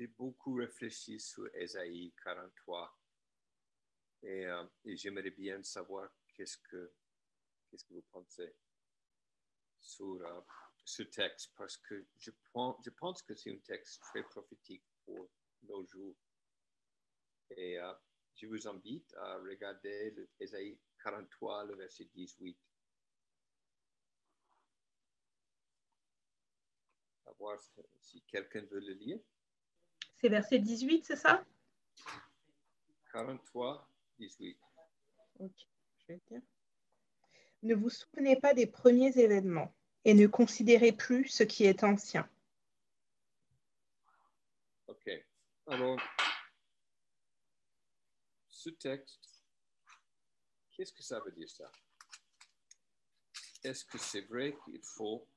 j'ai beaucoup réfléchi sur Ésaïe 43 et j'aimerais bien savoir qu'est-ce que vous pensez sur ce texte, parce que je pense que c'est un texte très prophétique pour nos jours. Et je vous invite à regarder Ésaïe 43, le verset 18. À voir si quelqu'un veut le lire. C'est verset 18, c'est ça? 43, 18. Ok, je vais dire. Ne vous souvenez pas des premiers événements et ne considérez plus ce qui est ancien. Ok. Alors, ce texte, qu'est-ce que ça veut dire ça? Est-ce que c'est vrai qu'il faut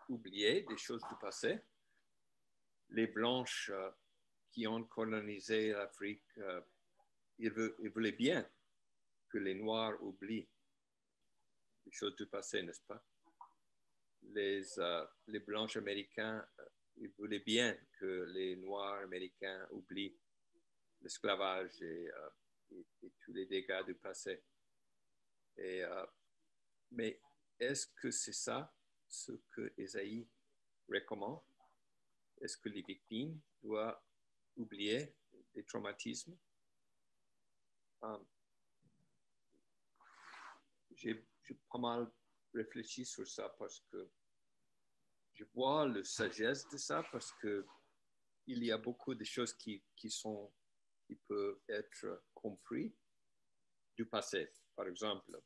oublier des choses du passé? Les Blanches qui ont colonisé l'Afrique, ils voulaient bien que les Noirs oublient les choses du passé, n'est-ce pas? Les Blanches américains, ils voulaient bien que les Noirs américains oublient l'esclavage et tous les dégâts du passé. Mais est-ce que c'est ça ce que Ésaïe recommande? Est-ce que les victimes doivent oublier des traumatismes? J'ai pas mal réfléchi sur ça parce que je vois la sagesse de ça, parce que il y a beaucoup de choses qui peuvent être comprises du passé. Par exemple,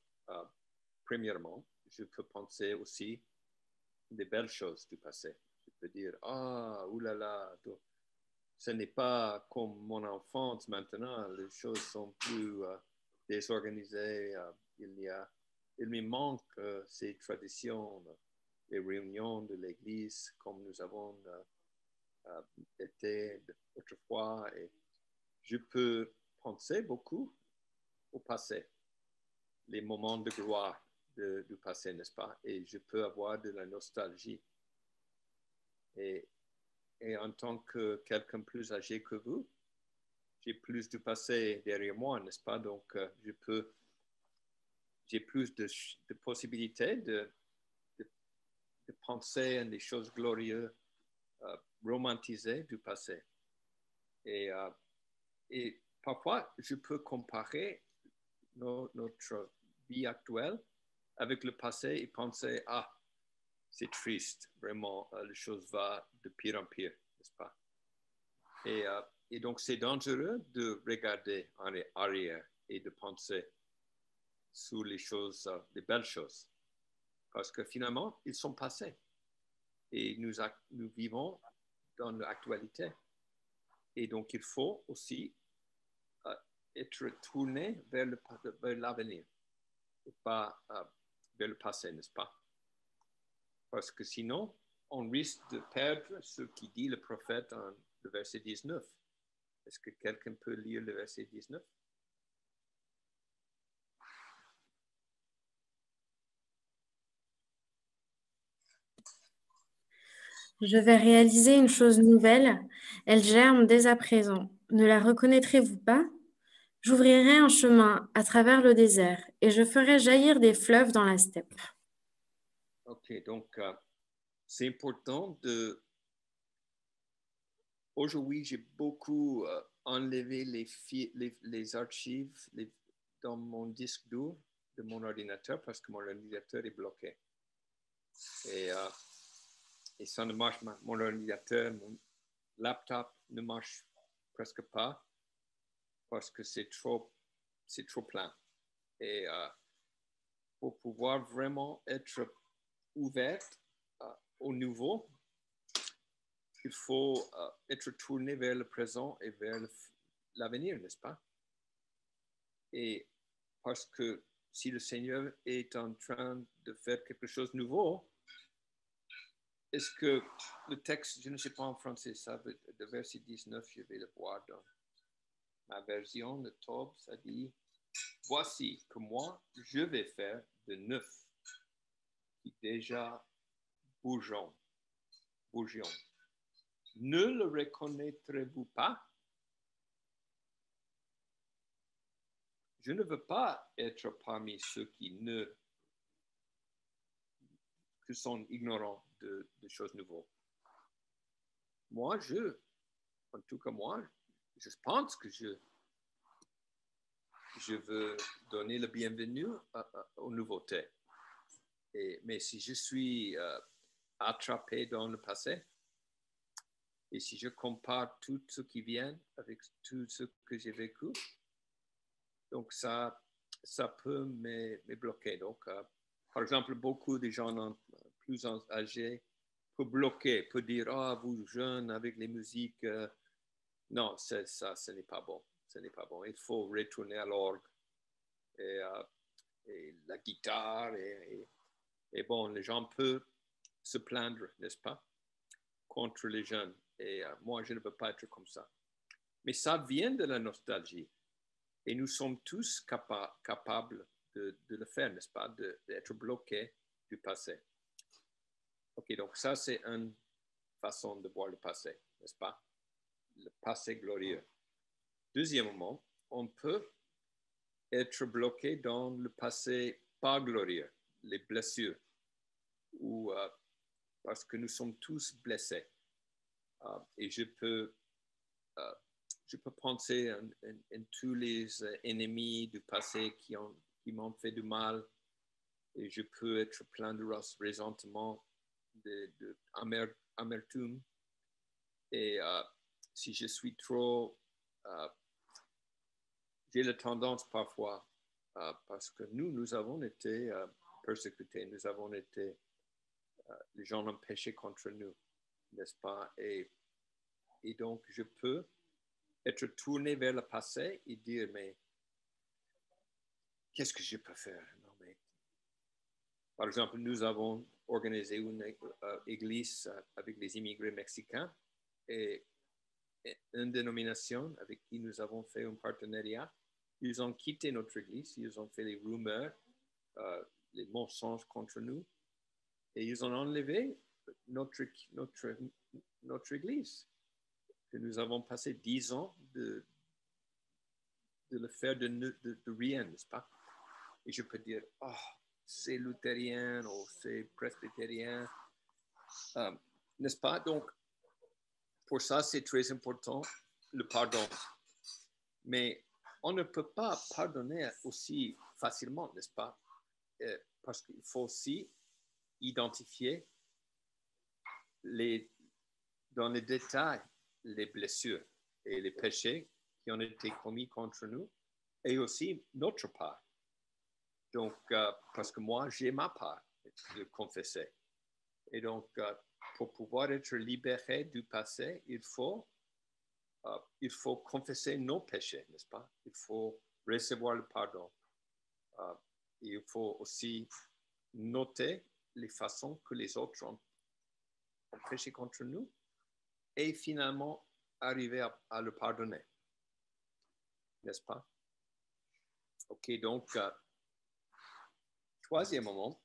premièrement, je peux penser aussi des belles choses du passé. Je peux dire, oulala, ce n'est pas comme mon enfance maintenant, les choses sont plus désorganisées, il me manque ces traditions, les réunions de l'Église comme nous avons été autrefois, et je peux penser beaucoup au passé, les moments de gloire du passé, n'est-ce pas? Et je peux avoir de la nostalgie. Et en tant que quelqu'un plus âgé que vous, j'ai plus du passé derrière moi, n'est-ce pas? Donc, j'ai plus de possibilités de penser à des choses glorieuses, romantisées du passé. Et parfois, je peux comparer notre vie actuelle avec le passé et penser, c'est triste, vraiment, les choses vont de pire en pire, n'est-ce pas? Et donc, c'est dangereux de regarder en arrière et de penser sur les choses, les belles choses, parce que finalement, ils sont passés et nous vivons dans l'actualité. Et donc, il faut aussi être tourné vers l'avenir et pas vers le passé, n'est-ce pas? Parce que sinon, on risque de perdre ce qui dit le prophète dans le verset 19. Est-ce que quelqu'un peut lire le verset 19? Je vais réaliser une chose nouvelle. Elle germe dès à présent. Ne la reconnaîtrez-vous pas? J'ouvrirai un chemin à travers le désert et je ferai jaillir des fleuves dans la steppe. Ok, donc c'est important de... Aujourd'hui, j'ai beaucoup enlevé les archives dans mon disque dur de mon ordinateur parce que mon ordinateur est bloqué. Et ça ne marche pas. Mon ordinateur, mon laptop ne marche presque pas parce que c'est trop plein. Et pour pouvoir vraiment être ouverte au nouveau, il faut être tourné vers le présent et vers l'avenir, n'est-ce pas? Et parce que si le Seigneur est en train de faire quelque chose de nouveau, est-ce que le texte, je ne sais pas en français, ça, le verset 19, je vais le voir dans ma version de Tob, ça dit, voici que moi, je vais faire de neuf, qui déjà bougeons. ne le reconnaîtrez-vous pas? Je ne veux pas être parmi ceux qui sont ignorants de choses nouvelles. Moi, en tout cas moi, je pense que je veux donner le bienvenu aux nouveautés. Mais si je suis attrapé dans le passé, et si je compare tout ce qui vient avec tout ce que j'ai vécu, donc ça peut me bloquer. Donc, par exemple, beaucoup de gens plus âgés peuvent bloquer, peuvent dire, ah, vous jeunes avec les musiques, non, ça, ce n'est pas bon. Ce n'est pas bon. Il faut retourner à l'orgue et la guitare. Et bon, les gens peuvent se plaindre, n'est-ce pas, contre les jeunes. Et moi, je ne veux pas être comme ça. Mais ça vient de la nostalgie. Et nous sommes tous capables de le faire, n'est-ce pas, d'être bloqués du passé. OK, donc ça, c'est une façon de voir le passé, n'est-ce pas? Le passé glorieux. Deuxièmement, on peut être bloqué dans le passé pas glorieux, les blessures, ou parce que nous sommes tous blessés. Et je peux penser en tous les ennemis du passé qui m'ont fait du mal, et je peux être plein de ressentiments, d'amertume. Et si je suis trop... j'ai la tendance parfois, parce que nous avons été persécutés, nous avons été... les gens ont péché contre nous, n'est-ce pas? Et donc, je peux être tourné vers le passé et dire, mais qu'est-ce que je peux faire? Non, mais... Par exemple, nous avons organisé une église avec les immigrés mexicains et une dénomination avec qui nous avons fait un partenariat. Ils ont quitté notre église, ils ont fait les rumeurs, les mensonges contre nous, et ils ont enlevé notre église. Que nous avons passé 10 ans de le faire de rien, n'est-ce pas? Et je peux dire, oh, c'est luthérien ou c'est presbytérien, n'est-ce pas? Donc, pour ça, c'est très important, le pardon. Mais on ne peut pas pardonner aussi facilement, n'est-ce pas? Parce qu'il faut aussi identifier dans les détails les blessures et les péchés qui ont été commis contre nous, et aussi notre part. Donc, parce que moi, j'ai ma part de confesser. Et donc, pour pouvoir être libéré du passé, il faut confesser nos péchés, n'est-ce pas? Il faut recevoir le pardon. Il faut aussi noter les façons que les autres ont péché contre nous et finalement arriver à le pardonner, n'est-ce pas? OK, donc, troisièmement,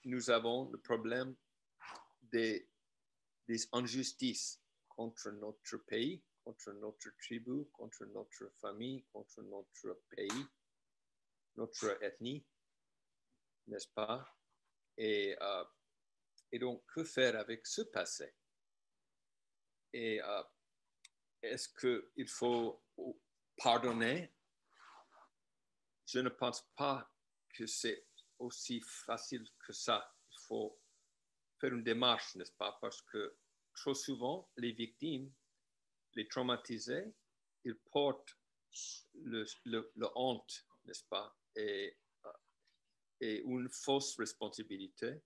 nous avons le problème des injustices contre notre pays, contre notre tribu, contre notre famille, contre notre pays, notre ethnie, n'est-ce pas? Et donc, que faire avec ce passé? Et est-ce qu'il faut pardonner? Je ne pense pas que c'est aussi facile que ça. Il faut faire une démarche, n'est-ce pas? Parce que trop souvent, les victimes, les traumatisés, ils portent le honte, n'est-ce pas? Et une fausse responsabilité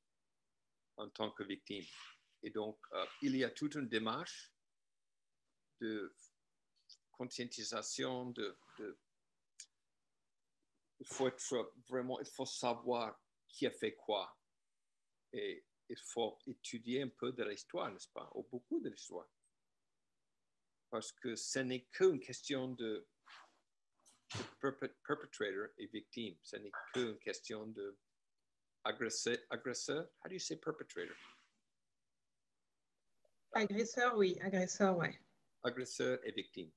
en tant que victime. Et donc, il y a toute une démarche de conscientisation, il faut savoir qui a fait quoi. Et il faut étudier un peu de l'histoire, n'est-ce pas? Ou beaucoup de l'histoire. Parce que ce n'est qu'une question de perpetrator et victime. Ce n'est qu'une question de agresseur. How do you say perpetrator? Agresseur, oui. Agresseur, ouais. Agresseur et victime.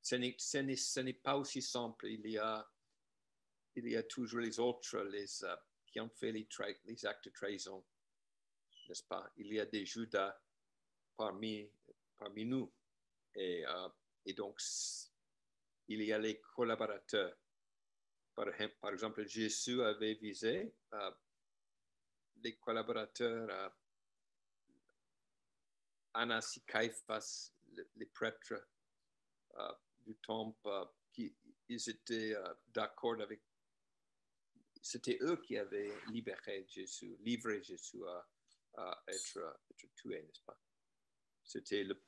Ce n'est pas aussi simple. Il y a toujours les autres, qui ont fait les actes de trahison, n'est-ce pas? Il y a des Judas parmi nous. Et donc, il y a les collaborateurs. Par exemple, Jésus avait visé les collaborateurs Annas et Caiphas, les prêtres du temple, ils étaient d'accord avec. C'était eux qui avaient livré Jésus à être tué, n'est-ce pas? C'était le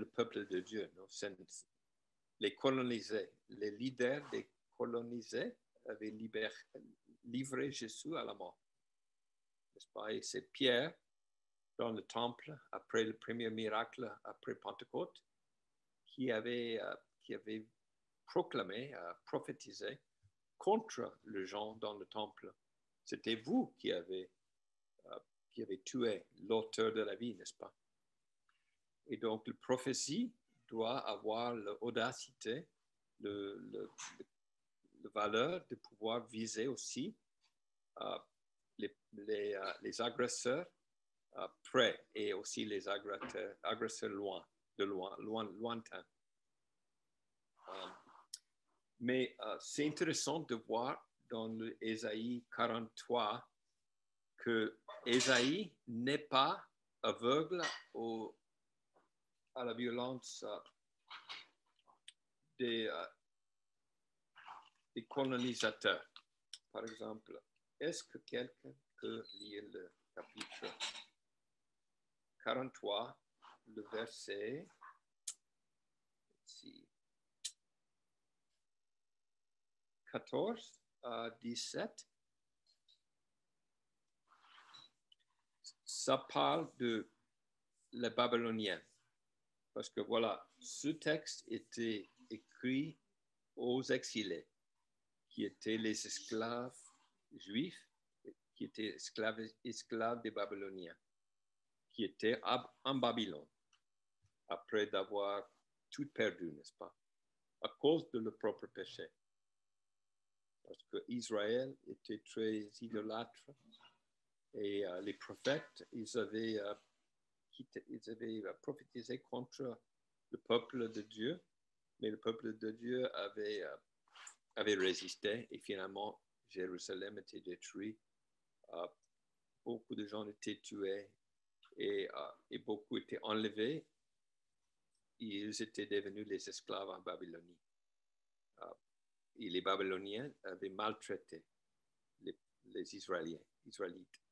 peuple de Dieu, non? Les colonisés, les leaders des colonisés avaient livré Jésus à la mort, n'est-ce pas? Et c'est Pierre, dans le temple, après le premier miracle, après Pentecôte, qui avait proclamé, prophétisé contre les gens dans le temple. C'était vous qui avez tué l'auteur de la vie, n'est-ce pas? Et donc, la prophétie doit avoir l'audacité, la valeur de pouvoir viser aussi les agresseurs près et aussi les agresseurs lointains. Mais c'est intéressant de voir dans le Ésaïe 43 que Ésaïe n'est pas aveugle à la violence des colonisateurs. Par exemple, est-ce que quelqu'un peut lire le chapitre 43, le verset 14 à 17? Ça parle de les Babyloniens. Parce que voilà, ce texte était écrit aux exilés, qui étaient les esclaves juifs, qui étaient esclaves des Babyloniens, qui étaient en Babylone, après d'avoir tout perdu, n'est-ce pas? À cause de leur propre péché. Parce qu'Israël était très idolâtre et les prophètes, ils avaient prophétisé contre le peuple de Dieu, mais le peuple de Dieu avait résisté et finalement Jérusalem était détruit. Beaucoup de gens étaient tués et beaucoup étaient enlevés. Ils étaient devenus les esclaves en Babylonie. Et les Babyloniens avaient maltraité les Israélites,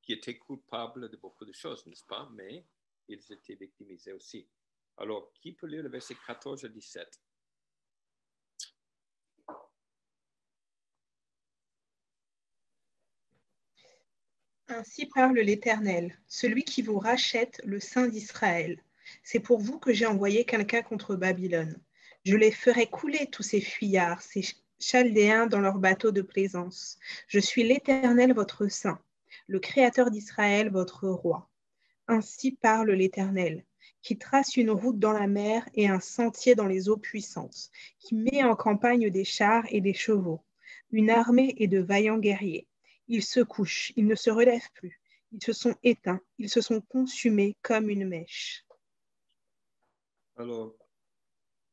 qui étaient coupables de beaucoup de choses, n'est-ce pas? Mais ils étaient victimisés aussi. Alors, qui peut lire le verset 14 à 17? Ainsi parle l'Éternel, celui qui vous rachète, le Saint d'Israël. C'est pour vous que j'ai envoyé quelqu'un contre Babylone. Je les ferai couler, tous ces fuyards, ces Chaldéens dans leurs bateaux de plaisance. Je suis l'Éternel, votre Saint, le Créateur d'Israël, votre Roi. Ainsi parle l'Éternel, qui trace une route dans la mer et un sentier dans les eaux puissantes, qui met en campagne des chars et des chevaux, une armée et de vaillants guerriers. Ils se couchent, ils ne se relèvent plus, ils se sont éteints, ils se sont consumés comme une mèche. Alors,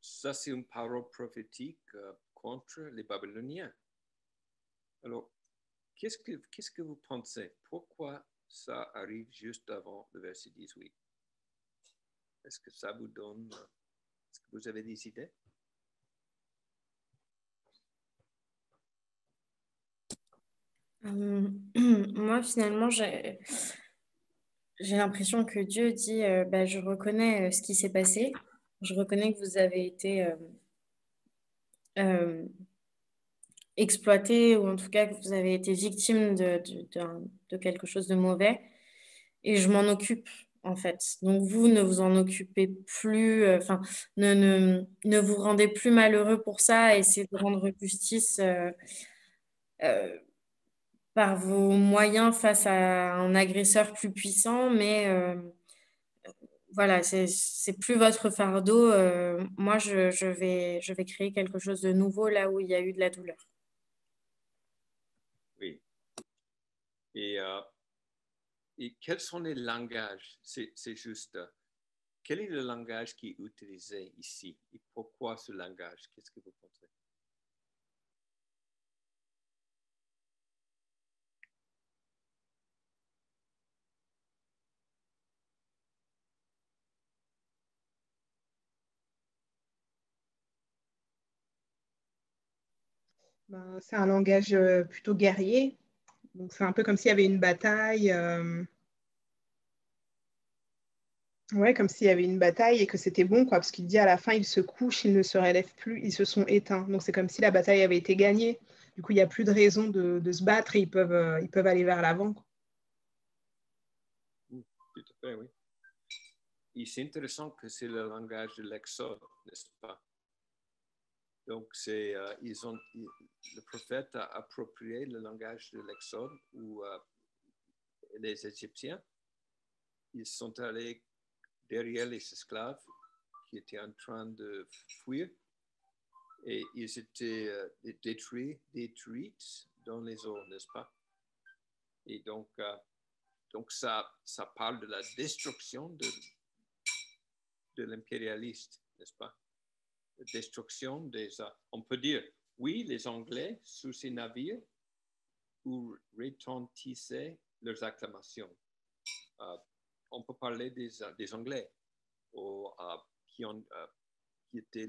ça c'est une parole prophétique contre les Babyloniens. Alors, qu'est-ce que vous pensez? Pourquoi ça arrive juste avant le verset 18? Est-ce que ça vous donne... Est-ce que vous avez des idées? Moi, finalement, j'ai l'impression que Dieu dit, je reconnais ce qui s'est passé. Je reconnais que vous avez été exploité, ou en tout cas que vous avez été victime de quelque chose de mauvais. Et je m'en occupe, en fait. Donc, vous, ne vous en occupez plus, ne vous rendez plus malheureux pour ça. Essayez de rendre justice par vos moyens face à un agresseur plus puissant, mais voilà, c'est plus votre fardeau. Moi, je vais créer quelque chose de nouveau là où il y a eu de la douleur. Oui. Et quels sont les langages? C'est juste, quel est le langage qui est utilisé ici? Et pourquoi ce langage? Qu'est-ce que vous pensez? Ben, c'est un langage plutôt guerrier. Donc, c'est un peu comme s'il y avait une bataille. Ouais, comme s'il y avait une bataille et que c'était bon, quoi. Parce qu'il dit à la fin, ils se couchent, ils ne se relèvent plus, ils se sont éteints. Donc, c'est comme si la bataille avait été gagnée. Du coup, il n'y a plus de raison de se battre et ils peuvent aller vers l'avant, quoi. Tout à fait, oui. Et c'est intéressant que c'est le langage de l'Exode, n'est-ce pas? Donc, le prophète a approprié le langage de l'Exode où les Égyptiens, ils sont allés derrière les esclaves qui étaient en train de fuir et ils étaient détruits dans les eaux, n'est-ce pas? Et donc ça parle de la destruction de l'impérialiste, n'est-ce pas? La destruction on peut dire, oui, les Anglais, sous ces navires, où retentissaient leurs acclamations. On peut parler des Anglais qui étaient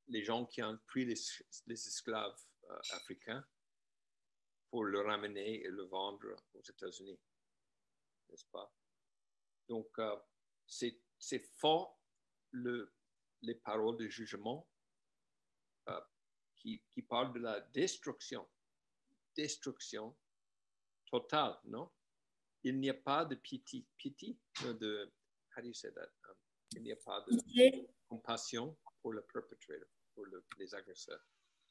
les gens qui ont pris les esclaves africains pour le ramener et le vendre aux États-Unis, n'est-ce pas? Donc, c'est fort les paroles de jugement qui parlent de la destruction totale, non? Il n'y a pas de pitié, how do you say that? Il n'y a pas de compassion pour le perpetrator, pour les agresseurs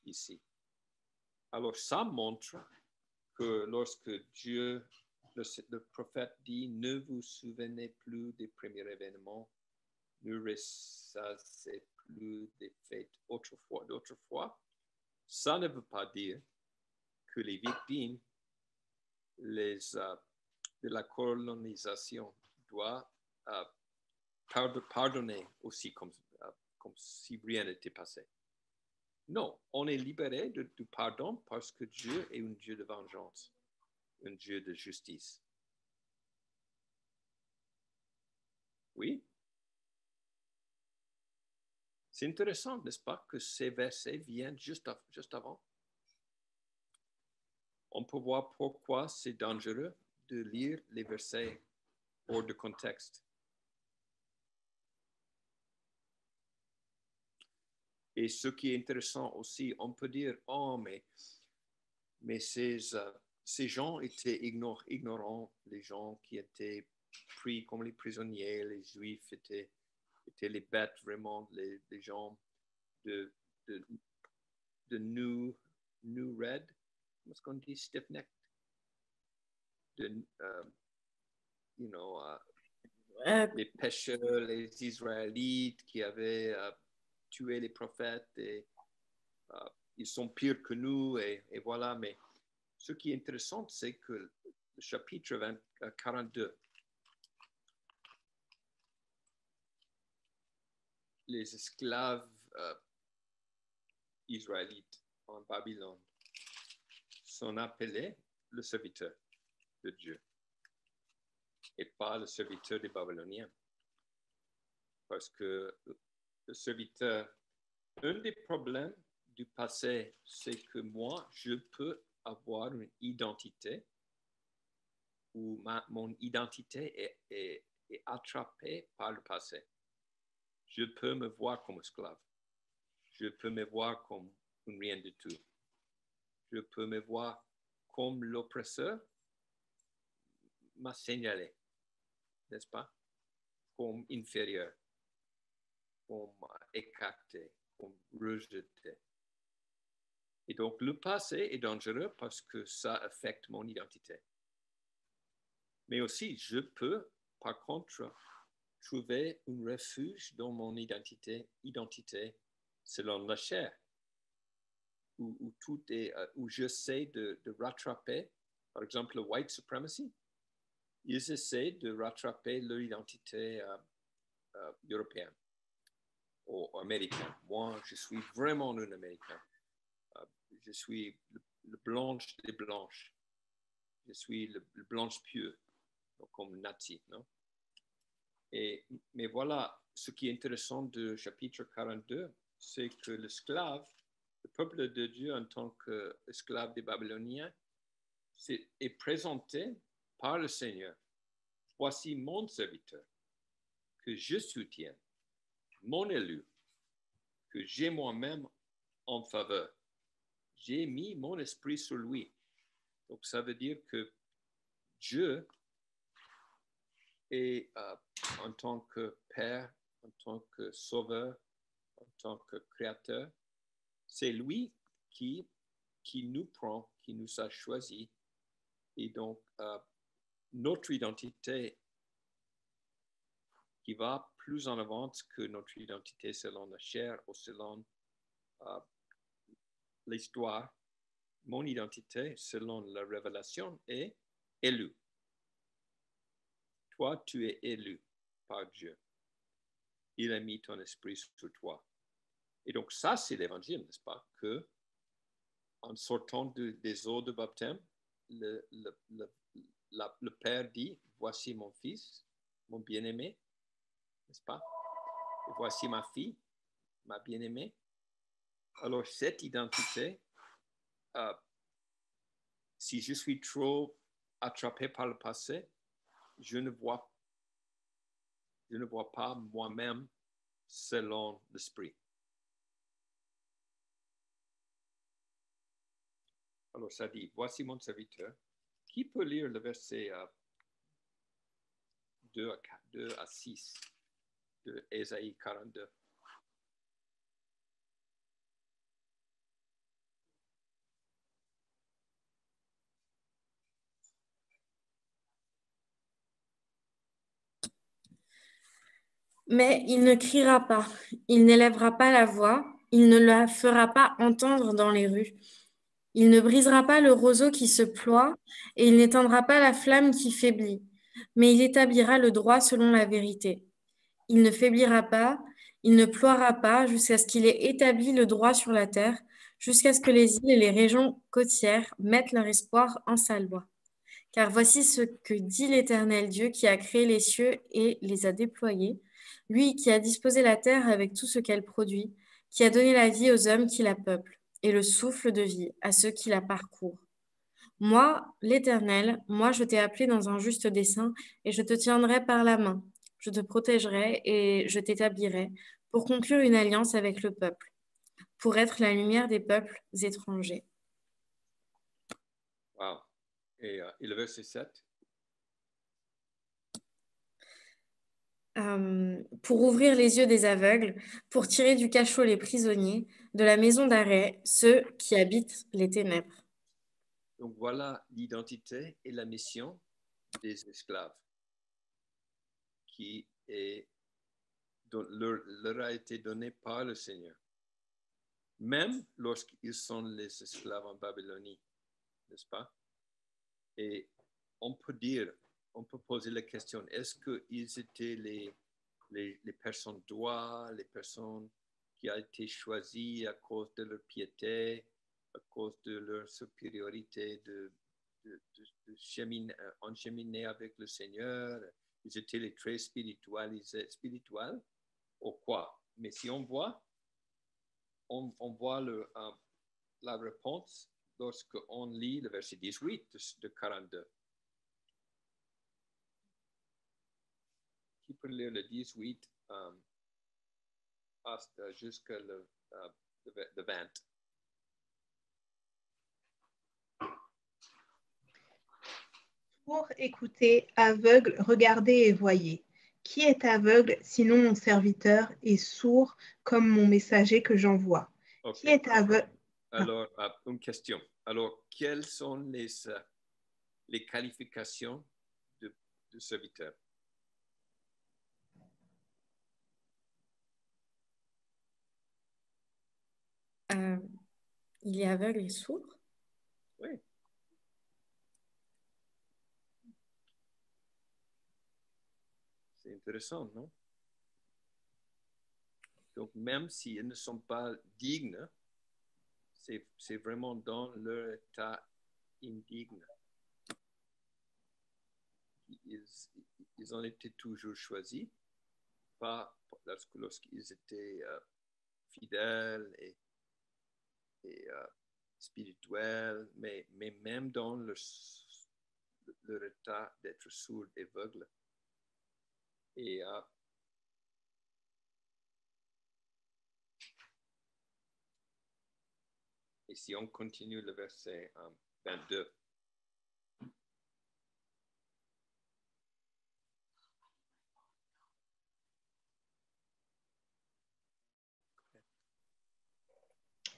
ici. Alors, ça montre que lorsque Dieu, le prophète dit, ne vous souvenez plus des premiers événements, ne ressassez plus des faits d'autrefois, ça ne veut pas dire que les victimes de la colonisation doivent pardonner aussi comme si rien n'était passé. Non, on est libéré du pardon parce que Dieu est un Dieu de vengeance, un Dieu de justice. Oui. C'est intéressant, n'est-ce pas, que ces versets viennent juste avant. On peut voir pourquoi c'est dangereux de lire les versets hors de contexte. Et ce qui est intéressant aussi, on peut dire, oh, mais ces gens étaient ignorants, les gens qui étaient pris comme les prisonniers, les Juifs étaient les bêtes, vraiment, les gens de New Red, comment est-ce qu'on dit, stiff-necked, les pêcheurs, les Israélites qui avaient tué les prophètes et ils sont pires que nous et voilà. Mais ce qui est intéressant, c'est que le chapitre 42, les esclaves israélites en Babylone sont appelés le serviteur de Dieu et pas le serviteur des Babyloniens. Parce que le serviteur, un des problèmes du passé, c'est que moi, je peux avoir une identité où mon identité est attrapée par le passé. Je peux me voir comme esclave. Je peux me voir comme rien du tout. Je peux me voir comme l'oppresseur m'a signalé, n'est-ce pas? Comme inférieur, comme écarté, comme rejeté. Et donc, le passé est dangereux parce que ça affecte mon identité. Mais aussi, je peux, par contre, trouver un refuge dans mon identité selon la chair, où tout est, où j'essaie de rattraper, par exemple, le white supremacy. Ils essaient de rattraper leur identité européenne ou américaine. Moi, je suis vraiment un Américain. Je suis le blanche des blanches. Je suis le blanche pieux, comme nazi, non? Mais voilà, ce qui est intéressant du chapitre 42, c'est que l'esclave, le peuple de Dieu en tant qu'esclave des Babyloniens, est présenté par le Seigneur. Voici mon serviteur, que je soutiens, mon élu, que j'ai moi-même en faveur. J'ai mis mon esprit sur lui. Donc, ça veut dire que Dieu est, en tant que Père, en tant que Sauveur, en tant que Créateur, c'est lui qui nous prend, qui nous a choisis. Et donc, notre identité qui va plus en avant que notre identité selon la chair ou selon l'histoire. Mon identité, selon la révélation, est élue. Toi, tu es élu par Dieu. Il a mis ton esprit sur toi. Et donc, ça, c'est l'évangile, n'est-ce pas? Que, en sortant des eaux de baptême, le Père dit, voici mon fils, mon bien-aimé, n'est-ce pas? Et voici ma fille, ma bien-aimée. Alors, cette identité, si je suis trop attrapé par le passé, je ne vois pas moi-même selon l'esprit. Alors, ça dit, voici mon serviteur. Qui peut lire le verset 2 à 6 de Ésaïe 42? Mais il ne criera pas, il n'élèvera pas la voix, il ne la fera pas entendre dans les rues. Il ne brisera pas le roseau qui se ploie, et il n'éteindra pas la flamme qui faiblit, mais il établira le droit selon la vérité. Il ne faiblira pas, il ne ploiera pas, jusqu'à ce qu'il ait établi le droit sur la terre, jusqu'à ce que les îles et les régions côtières mettent leur espoir en sa loi. Car voici ce que dit l'Éternel Dieu qui a créé les cieux et les a déployés, lui qui a disposé la terre avec tout ce qu'elle produit, qui a donné la vie aux hommes qui la peuplent, et le souffle de vie à ceux qui la parcourent. Moi, l'Éternel, moi je t'ai appelé dans un juste dessein, et je te tiendrai par la main. Je te protégerai et je t'établirai pour conclure une alliance avec le peuple, pour être la lumière des peuples étrangers. Wow. Et le verset 7? Pour ouvrir les yeux des aveugles, pour tirer du cachot les prisonniers, de la maison d'arrêt ceux qui habitent les ténèbres. Donc voilà l'identité et la mission des esclaves qui leur a été donnée par le Seigneur. Même lorsqu'ils sont les esclaves en Babylonie, n'est-ce pas? Et on peut poser la question, est-ce qu'ils étaient les personnes droites, les personnes qui ont été choisies à cause de leur piété, à cause de leur supériorité de cheminer avec le Seigneur? Ils étaient les très spirituels ou quoi? Mais si on voit la réponse lorsqu'on lit le verset 18 de 42. Qui peut lire le 18 jusqu'à le 20? Pour écouter, aveugle, regardez et voyez. Qui est aveugle sinon mon serviteur et sourd comme mon messager que j'envoie? Okay. Qui est aveugle? Alors, une question. Alors, quelles sont les qualifications de serviteur? Il est aveugle et sourd. Oui. C'est intéressant, non? Donc, même s'ils ne sont pas dignes, c'est vraiment dans leur état indigne. Ils ont été toujours choisis, pas lorsqu'ils étaient fidèles et spirituels, mais même dans leur état d'être sourd et aveugle. Et si on continue le verset 22,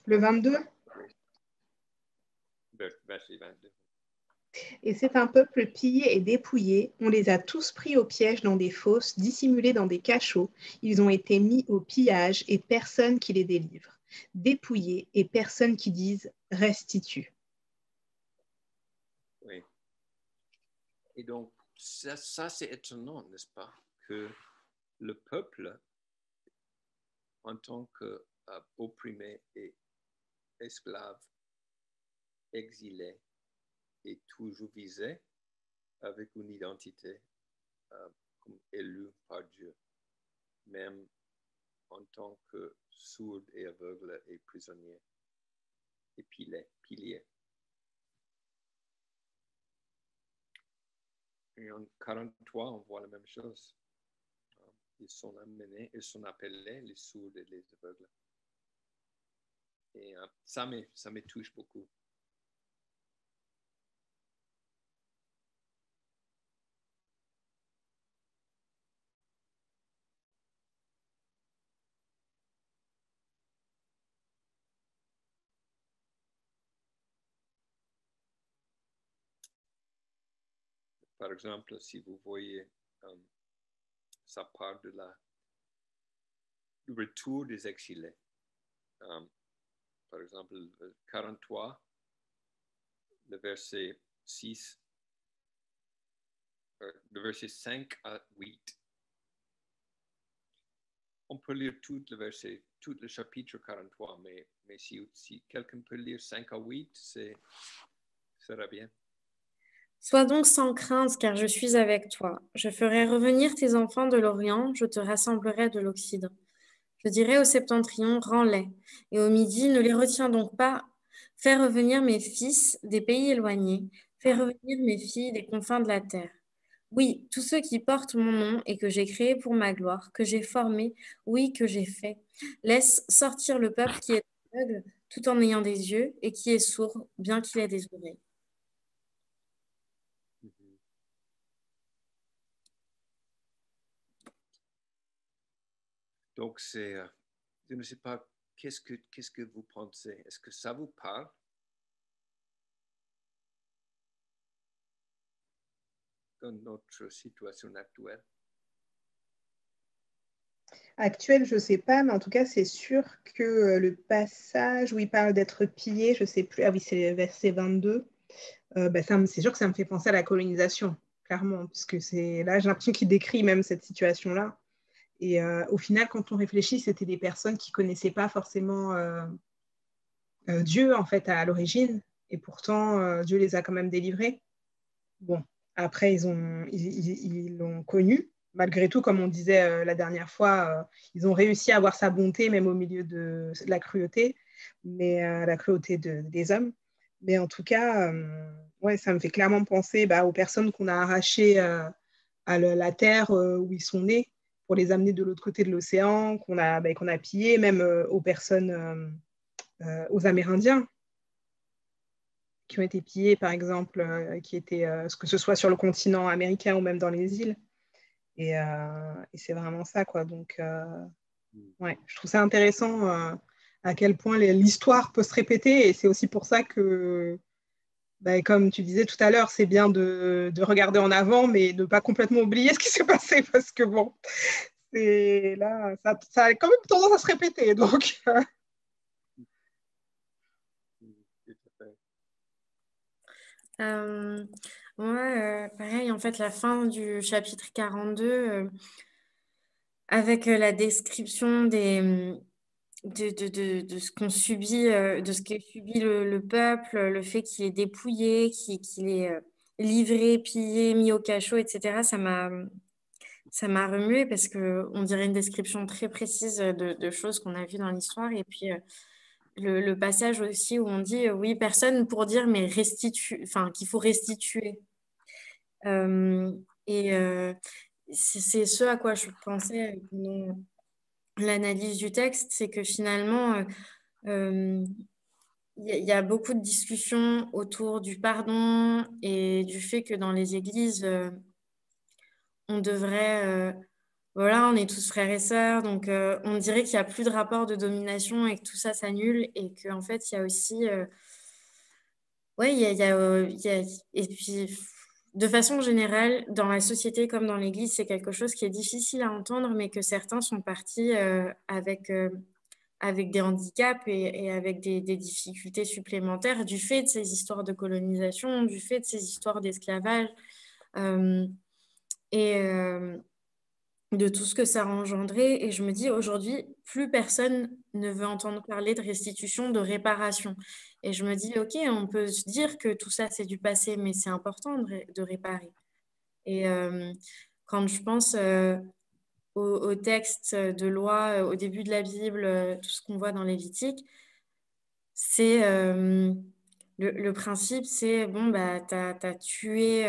Le 22. verset 22. Et c'est un peuple pillé et dépouillé. On les a tous pris au piège dans des fosses, dissimulés dans des cachots. Ils ont été mis au pillage et personne qui les délivre. Dépouillés et personne qui dise restitue. Oui. Et donc, ça c'est étonnant, n'est-ce pas, que le peuple, en tant qu'opprimé et esclave, exilé, est toujours visé avec une identité comme élu par Dieu, même en tant que sourd et aveugle et prisonnier et pilier. Et en 43, on voit la même chose. Ils sont amenés, ils sont appelés les sourds et les aveugles. Et ça me touche beaucoup. Par exemple, si vous voyez, ça part du retour des exilés. Par exemple, 43, le verset 6, le verset 5 à 8. On peut lire tout le chapitre 43, mais si quelqu'un peut lire 5 à 8, ça sera bien. Sois donc sans crainte, car je suis avec toi. Je ferai revenir tes enfants de l'Orient, je te rassemblerai de l'Occident. Je dirai au septentrion, rends-les, et au midi, ne les retiens donc pas. Fais revenir mes fils des pays éloignés, fais revenir mes filles des confins de la terre. Oui, tous ceux qui portent mon nom et que j'ai créé pour ma gloire, que j'ai formé, oui, que j'ai fait. Laisse sortir le peuple qui est aveugle, tout en ayant des yeux, et qui est sourd, bien qu'il ait des oreilles. Donc, je ne sais pas, qu'est-ce que vous pensez? Est-ce que ça vous parle? Dans notre situation actuelle? Actuel, je ne sais pas, mais en tout cas, c'est sûr que le passage où il parle d'être pillé, je ne sais plus, ah oui, c'est le verset 22, c'est sûr que ça me fait penser à la colonisation, clairement, parce que là, j'ai l'impression qu'il décrit même cette situation-là. Et au final, quand on réfléchit, c'était des personnes qui ne connaissaient pas forcément Dieu, en fait, à l'origine, et pourtant, Dieu les a quand même délivrés. Bon, après, ils l'ont connu. Malgré tout, comme on disait la dernière fois, ils ont réussi à avoir sa bonté, même au milieu de la cruauté, mais la cruauté des hommes. Mais en tout cas, ouais, ça me fait clairement penser aux personnes qu'on a arrachées à la terre où ils sont nés pour les amener de l'autre côté de l'océan, qu'on a pillées, même aux personnes, aux Amérindiens qui ont été pillés, par exemple, que ce soit sur le continent américain ou même dans les îles. Et c'est vraiment ça, quoi. Donc, ouais, je trouve ça intéressant à quel point l'histoire peut se répéter. Et c'est aussi pour ça que, bah, comme tu disais tout à l'heure, c'est bien de regarder en avant, mais de ne pas complètement oublier ce qui s'est passé, parce que bon, là, ça a quand même tendance à se répéter. Donc, moi, pareil, en fait, la fin du chapitre 42, avec la description de ce qu'on subit, de ce qu'est subi le peuple, le fait qu'il est dépouillé, qu'il est livré, pillé, mis au cachot, etc. Ça m'a remué parce qu'on dirait une description très précise de choses qu'on a vues dans l'histoire. Et puis, le passage aussi où on dit, oui, personne pour dire, mais enfin, qu'il faut restituer. Et c'est ce à quoi je pensais pendant l'analyse du texte, c'est que finalement, il y a beaucoup de discussions autour du pardon et du fait que dans les églises, on devrait, voilà, on est tous frères et sœurs, donc on dirait qu'il n'y a plus de rapport de domination et que tout ça s'annule et qu'en fait, il y a aussi, ouais, et puis de façon générale, dans la société comme dans l'Église, c'est quelque chose qui est difficile à entendre, mais que certains sont partis avec des handicaps et avec des difficultés supplémentaires du fait de ces histoires de colonisation, du fait de ces histoires d'esclavage euh, et de tout ce que ça a engendré. Et je me dis, aujourd'hui, plus personne ne veut entendre parler de restitution, de réparation. Et je me dis, OK, on peut se dire que tout ça, c'est du passé, mais c'est important de réparer. Et quand je pense au texte de loi, au début de la Bible, tout ce qu'on voit dans Lévitique, c'est le principe, c'est bon, bah, t'as tué,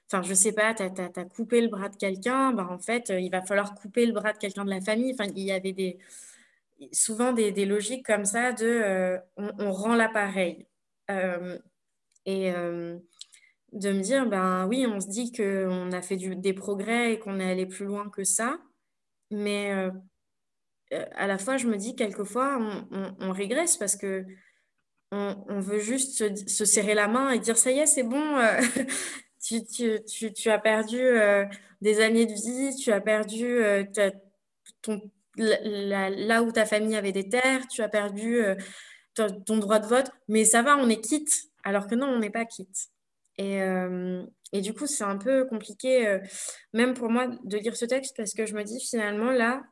enfin, je sais pas, t'as coupé le bras de quelqu'un, bah, en fait, il va falloir couper le bras de quelqu'un de la famille. Enfin, il y avait souvent des logiques comme ça de on rend l'appareil. Et de me dire, ben oui, on se dit qu'on a fait des progrès et qu'on est allé plus loin que ça, mais à la fois, je me dis, quelquefois, on régresse parce que on veut juste se serrer la main et dire, ça y est, c'est bon, tu as perdu des années de vie, tu as perdu ton, là où ta famille avait des terres, tu as perdu ton droit de vote, mais ça va, on est quitte, alors que non, on n'est pas quitte. Et du coup, c'est un peu compliqué, même pour moi, de lire ce texte, parce que je me dis finalement, là,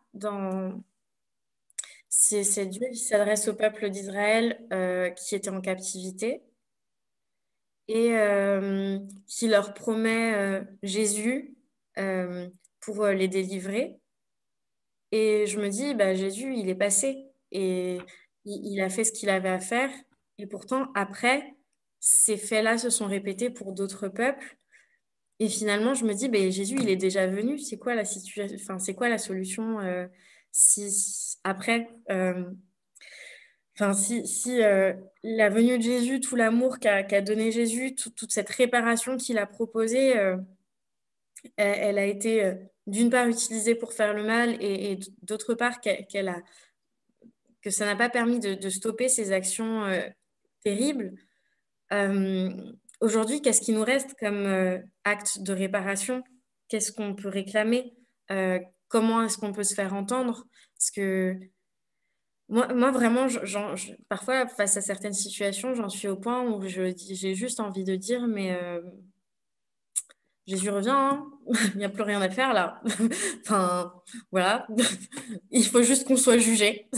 c'est Dieu qui s'adresse au peuple d'Israël qui était en captivité et qui leur promet Jésus pour les délivrer. Et je me dis, bah, Jésus, il est passé et il a fait ce qu'il avait à faire. Et pourtant, après, ces faits-là se sont répétés pour d'autres peuples. Et finalement, je me dis, bah, Jésus, il est déjà venu. C'est quoi la situation, enfin, c'est quoi la solution après enfin, si la venue de Jésus, tout l'amour qu'a donné Jésus, toute cette réparation qu'il a proposée, elle a été d'une part utilisée pour faire le mal et d'autre part que ça n'a pas permis de stopper ces actions terribles. Euh, Aujourd'hui, qu'est-ce qui nous reste comme acte de réparation? Qu'est-ce qu'on peut réclamer? Comment est-ce qu'on peut se faire entendre? Parce que moi vraiment, parfois, face à certaines situations, j'en suis au point où j'ai juste envie de dire, mais Jésus revient, hein. Il n'y a plus rien à faire là. Enfin, voilà. Il faut juste qu'on soit jugé.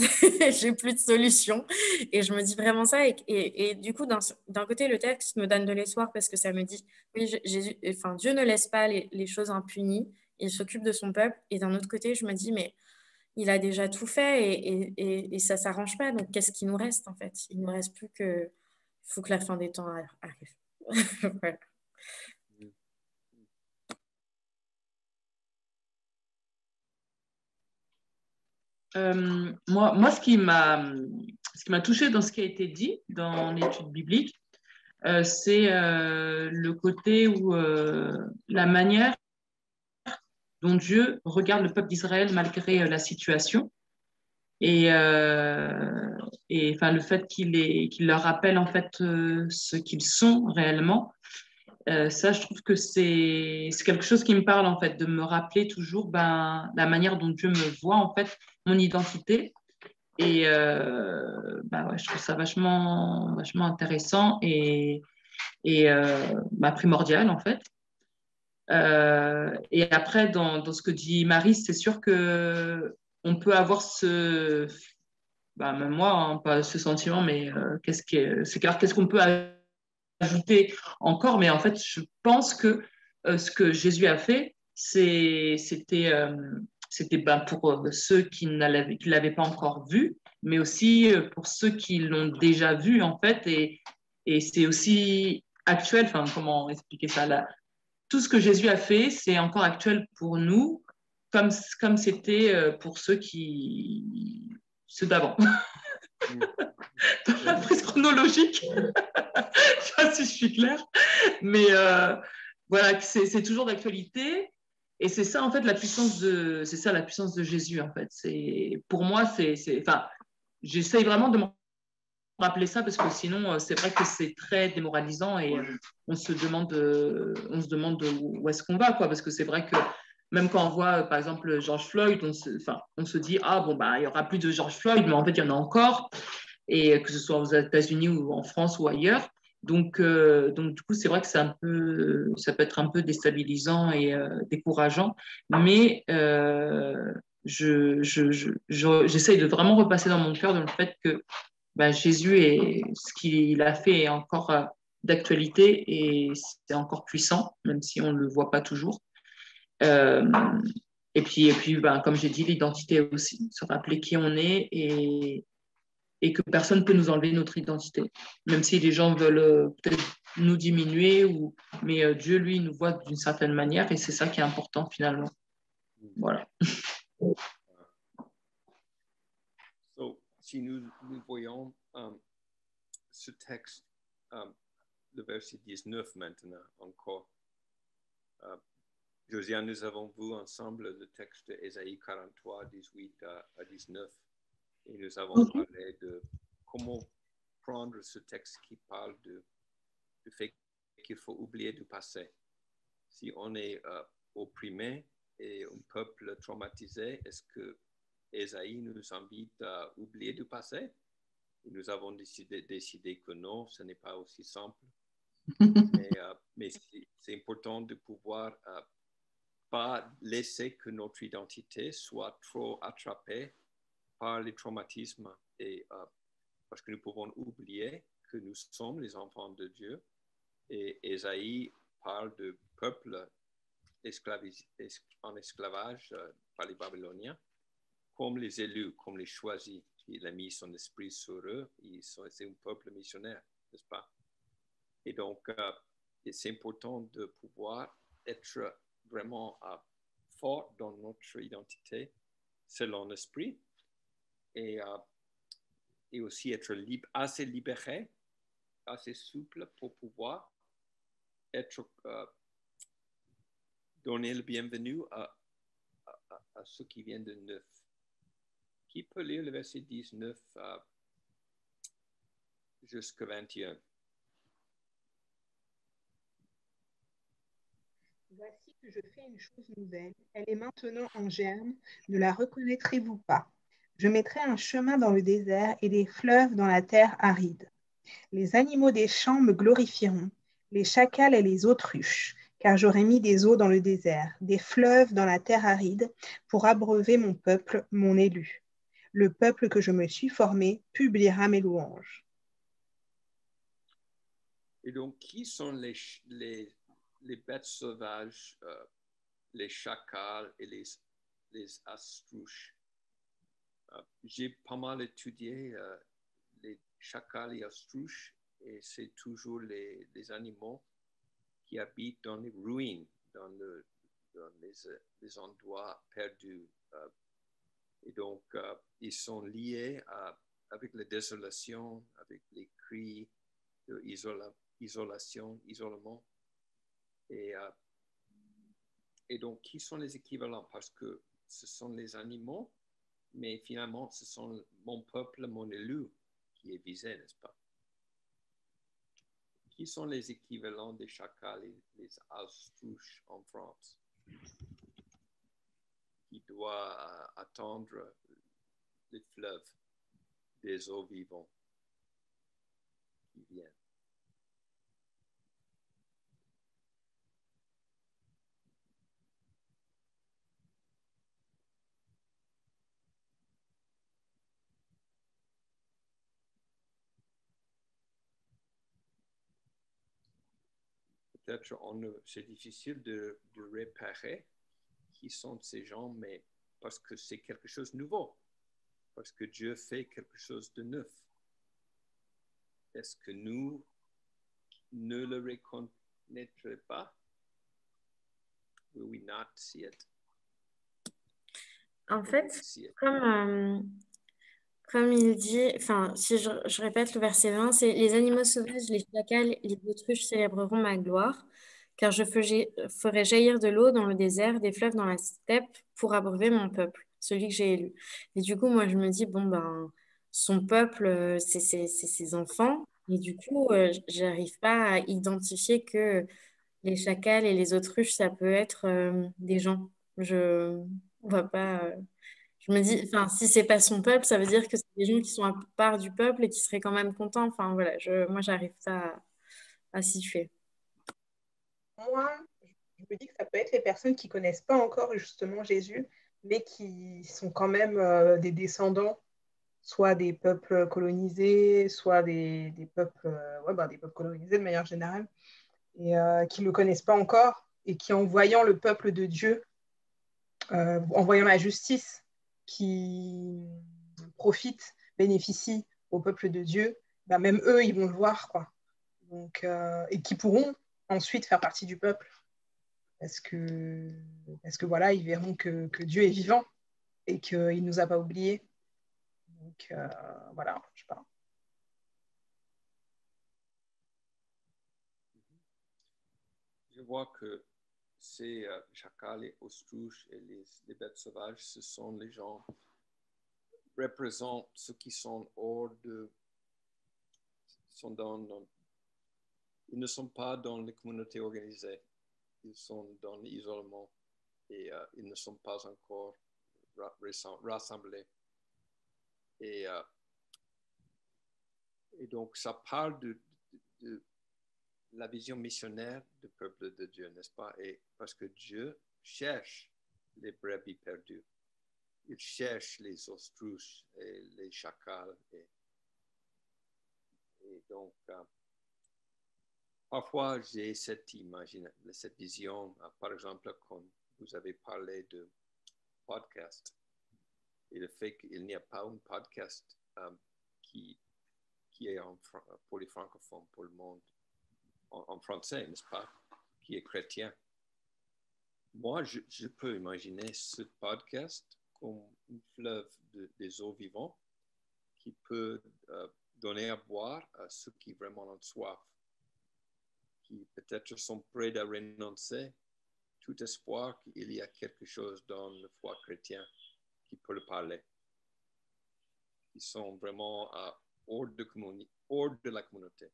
J'ai plus de solution. Et je me dis vraiment ça. Et du coup, d'un côté, le texte me donne de l'espoir parce que ça me dit, oui, Jésus, enfin, Dieu ne laisse pas les choses impunies. Il s'occupe de son peuple. Et d'un autre côté, je me dis, mais il a déjà tout fait et ça ne s'arrange pas. Donc, qu'est-ce qui nous reste en fait? Il ne nous reste plus que... Il faut que la fin des temps arrive. Voilà. Moi, ce qui m'a touché dans ce qui a été dit dans l'étude biblique, c'est le côté où la manière dont Dieu regarde le peuple d'Israël malgré la situation. Et enfin, le fait qu'il leur rappelle en fait ce qu'ils sont réellement, ça, je trouve que c'est quelque chose qui me parle en fait, de me rappeler toujours la manière dont Dieu me voit en fait, mon identité. Et ouais, je trouve ça vachement, vachement intéressant et primordial en fait. Et après, dans ce que dit Marie, c'est sûr que on peut avoir même moi, hein, pas ce sentiment, mais c'est clair, qu'est-ce qu'on peut ajouter encore? Mais en fait, je pense que ce que Jésus a fait, c'était pour ceux qui ne l'avaient pas encore vu, mais aussi pour ceux qui l'ont déjà vu, en fait, et c'est aussi actuel, enfin, comment expliquer ça là? Tout ce que Jésus a fait, c'est encore actuel pour nous, comme c'était pour ceux d'avant. Dans la prise chronologique, je ne sais pas si je suis claire, mais voilà, c'est toujours d'actualité. Et c'est ça, en fait, c'est ça la puissance de Jésus, en fait. Pour moi, enfin, j'essaye vraiment de me rappeler ça parce que sinon, c'est vrai que c'est très démoralisant et on se demande où est-ce qu'on va, quoi. Parce que c'est vrai que même quand on voit, par exemple, George Floyd, on se dit, ah bon, bah, il n'y aura plus de George Floyd, mais en fait, il y en a encore, et que ce soit aux États-Unis ou en France ou ailleurs. Donc du coup, c'est vrai que ça peut être un peu déstabilisant et décourageant, mais j'essaye de vraiment repasser dans mon cœur dans le fait que Jésus et ce qu'il a fait est encore d'actualité et c'est encore puissant, même si on ne le voit pas toujours. Euh, et puis comme j'ai dit, l'identité aussi, se rappeler qui on est et que personne ne peut nous enlever notre identité, même si les gens veulent peut-être nous diminuer, mais Dieu, lui, nous voit d'une certaine manière et c'est ça qui est important finalement. Voilà. So, si nous voyons ce texte, le verset 19 maintenant encore, Josiane, nous avons vu ensemble le texte d'Ésaïe 43, 18 à 19, et nous avons parlé de comment prendre ce texte qui parle du fait qu'il faut oublier du passé. Si on est opprimé et un peuple traumatisé, est-ce que Ésaïe nous invite à oublier du passé? Nous avons décidé que non, ce n'est pas aussi simple. mais c'est important de pouvoir pas laisser que notre identité soit trop attrapée par les traumatismes et parce que nous pouvons oublier que nous sommes les enfants de Dieu. Et Ésaïe parle de peuple en esclavage par les Babyloniens, comme les élus, comme les choisis. Il a mis son esprit sur eux. C'est un peuple missionnaire, n'est-ce pas? Et donc, c'est important de pouvoir être vraiment fort dans notre identité selon l'esprit et aussi être assez libéré, assez souple pour pouvoir donner le bienvenu à ce qui vient de neuf. Qui peut lire le verset 19 jusqu'à 21? Voici que je fais une chose nouvelle. Elle est maintenant en germe. Ne la reconnaîtrez-vous pas? Je mettrai un chemin dans le désert et des fleuves dans la terre aride. Les animaux des champs me glorifieront, les chacals et les autruches, car j'aurai mis des eaux dans le désert, des fleuves dans la terre aride, pour abreuver mon peuple, mon élu. Le peuple que je me suis formé publiera mes louanges. Et donc, qui sont les bêtes sauvages, les chacals et les autruches? J'ai pas mal étudié les chacals et autruches et c'est toujours les animaux qui habitent dans les ruines, dans les endroits perdus. Et donc, ils sont liés avec la désolation, avec les cris isolement. Et donc, qui sont les équivalents? Parce que ce sont les animaux, mais finalement, ce sont mon peuple, mon élu qui est visé, n'est-ce pas? Qui sont les équivalents des chacals et les austrouches en France? Qui doit attendre les fleuves des eaux vivantes qui viennent. Peut-être c'est difficile de repérer qui sont ces gens, mais parce que c'est quelque chose de nouveau, parce que Dieu fait quelque chose de neuf. Est-ce que nous ne le reconnaîtrons pas? Will we not see it? En fait, comme il dit, enfin, si je répète le verset 20, c'est les animaux sauvages, les chacals, les autruches célébreront ma gloire, car je ferai jaillir de l'eau dans le désert, des fleuves dans la steppe, pour abreuver mon peuple, celui que j'ai élu. Et du coup, moi, je me dis, bon, ben, son peuple, c'est ses enfants. Et du coup, j'arrive pas à identifier que les chacals et les autruches, ça peut être des gens. Je vois pas. Je me dis, enfin, si c'est pas son peuple, ça veut dire que c'est des gens qui sont à part du peuple et qui seraient quand même contents. Enfin, voilà, moi, j'arrive pas à situer. Moi, je me dis que ça peut être les personnes qui ne connaissent pas encore justement Jésus, mais qui sont quand même des descendants, soit des peuples colonisés, soit des peuples, des peuples colonisés de manière générale, et qui ne le connaissent pas encore, et qui, en voyant le peuple de Dieu, en voyant la justice qui profite, bénéficie au peuple de Dieu, bah, même eux, ils vont le voir, quoi. Donc, et qui pourront ensuite faire partie du peuple. Parce que voilà, ils verront que Dieu est vivant et qu'il ne nous a pas oubliés. Donc, voilà, je sais pas. Je vois que ces chacals, les austrouches et les bêtes sauvages, ce sont les gens représentent ceux qui sont hors de... ils ne sont pas dans les communautés organisées. Ils sont dans l'isolement et ils ne sont pas encore rassemblés. Et donc, ça parle de la vision missionnaire du peuple de Dieu, n'est-ce pas? Et parce que Dieu cherche les brebis perdues. Il cherche les austrouches et les chacals. Et donc, parfois, j'ai cette vision, par exemple, quand vous avez parlé de podcast et le fait qu'il n'y a pas un podcast qui est pour les francophones, pour le monde, en français, n'est-ce pas, qui est chrétien. Moi, je peux imaginer ce podcast comme un fleuve des eaux vivantes qui peut donner à boire à ceux qui vraiment ont soif, qui peut-être sont prêts à renoncer tout espoir qu'il y a quelque chose dans le foi chrétien qui peut le parler, qui sont vraiment hors de la communauté,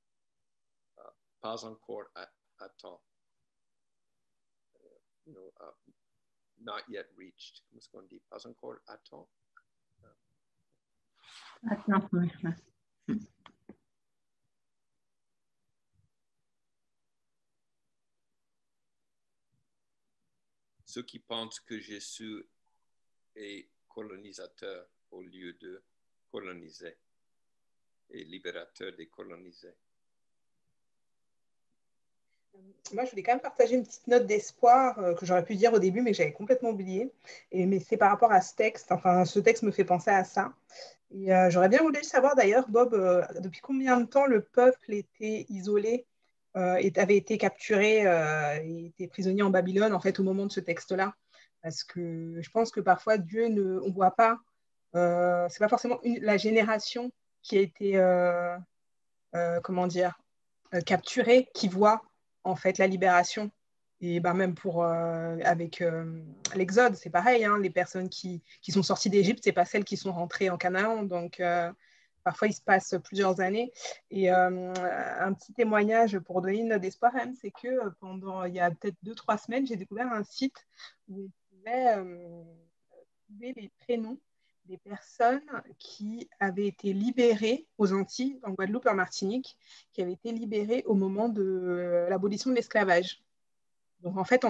pas encore à temps, not yet reached, comment est-ce qu'on dit, pas encore à temps. Attends, oui. Ceux qui pensent que Jésus est colonisateur au lieu de coloniser et libérateur des colonisés. Moi, je voulais quand même partager une petite note d'espoir que j'aurais pu dire au début, mais que j'avais complètement oublié. Mais c'est par rapport à ce texte. Enfin, ce texte me fait penser à ça. Et j'aurais bien voulu savoir d'ailleurs, Bob, depuis combien de temps le peuple était isolé et avait été capturé et était prisonnier en Babylone, en fait, au moment de ce texte-là. Parce que je pense que parfois, Dieu, on ne voit pas, c'est pas forcément la génération qui a été, comment dire, capturée, qui voit en fait la libération. Et ben, même avec l'Exode, c'est pareil. Hein, les personnes qui sont sorties d'Égypte, ce n'est pas celles qui sont rentrées en Canaan. Donc, parfois, il se passe plusieurs années. Et un petit témoignage pour donner une note d'espoir, c'est que il y a peut-être 2-3 semaines, j'ai découvert un site où on pouvait trouver les prénoms des personnes qui avaient été libérées aux Antilles, en Guadeloupe et en Martinique, qui avaient été libérées au moment de l'abolition de l'esclavage. Donc, en fait,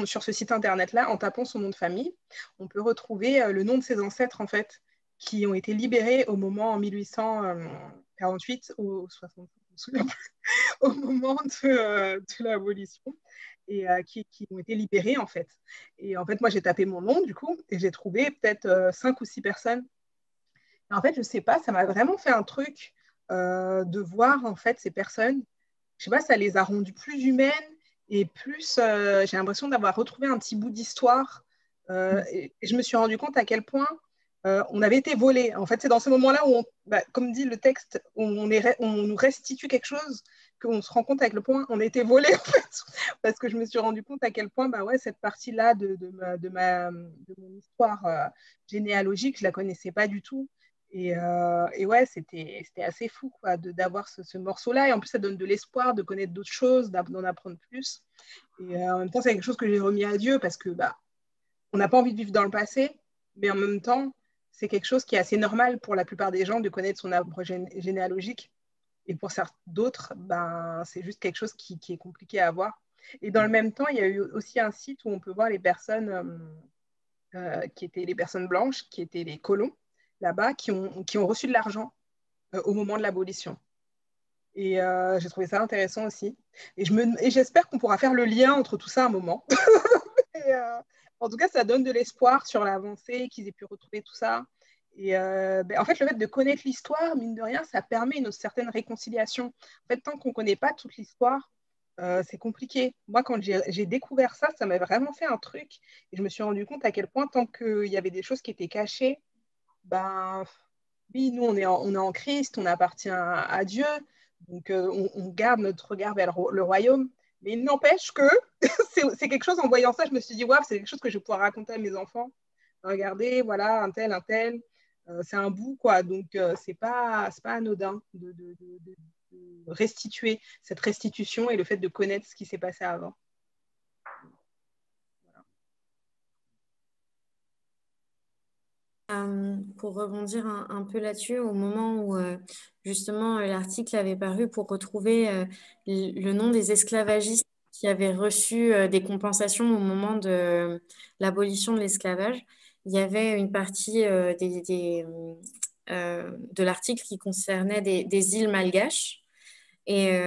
sur ce site internet-là, en tapant son nom de famille, on peut retrouver le nom de ses ancêtres, en fait, qui ont été libérés au moment, en 1848 ou 60, au moment de l'abolition, et qui ont été libérés, en fait. Et en fait, moi, j'ai tapé mon nom, du coup, et j'ai trouvé peut-être 5 ou 6 personnes. Et en fait, je ne sais pas, ça m'a vraiment fait un truc de voir, en fait, ces personnes. Je sais pas, ça les a rendues plus humaines et plus, j'ai l'impression d'avoir retrouvé un petit bout d'histoire. Et je me suis rendu compte à quel point on avait été volés. En fait, c'est dans ces moments-là où, comme dit le texte, on nous restitue quelque chose, qu'on se rend compte à quel point on a été volés, en fait. Parce que je me suis rendu compte à quel point ouais, cette partie-là de mon histoire généalogique, je ne la connaissais pas du tout. Et ouais, c'était assez fou quoi, d'avoir ce morceau-là. Et en plus, ça donne de l'espoir de connaître d'autres choses, d'en apprendre plus. Et en même temps, c'est quelque chose que j'ai remis à Dieu parce que on n'a pas envie de vivre dans le passé, mais en même temps, c'est quelque chose qui est assez normal pour la plupart des gens de connaître son arbre généalogique. Et pour d'autres, c'est juste quelque chose qui est compliqué à avoir. Et dans le même temps, il y a eu aussi un site où on peut voir les personnes qui étaient les personnes blanches, qui étaient les colons là-bas, qui ont reçu de l'argent au moment de l'abolition. Et j'ai trouvé ça intéressant aussi. Et j'espère qu'on pourra faire le lien entre tout ça à un moment. Et, en tout cas, ça donne de l'espoir sur l'avancée, qu'ils aient pu retrouver tout ça. Et en fait, le fait de connaître l'histoire, mine de rien, ça permet une certaine réconciliation. En fait, tant qu'on ne connaît pas toute l'histoire, c'est compliqué. Moi, quand j'ai découvert ça, ça m'a vraiment fait un truc. Et je me suis rendu compte à quel point, tant qu'il y avait des choses qui étaient cachées, oui, nous, on est en Christ, on appartient à Dieu. Donc, on garde notre regard vers le royaume. Mais il n'empêche que c'est quelque chose, en voyant ça, je me suis dit, waouh, c'est quelque chose que je vais pouvoir raconter à mes enfants. Regardez, voilà, un tel, c'est un bout, quoi. Donc, c'est pas anodin de restituer cette restitution et le fait de connaître ce qui s'est passé avant. Pour rebondir un peu là-dessus, au moment où justement l'article avait paru pour retrouver le nom des esclavagistes qui avaient reçu des compensations au moment de l'abolition de l'esclavage, il y avait une partie de l'article qui concernait des îles malgaches. Et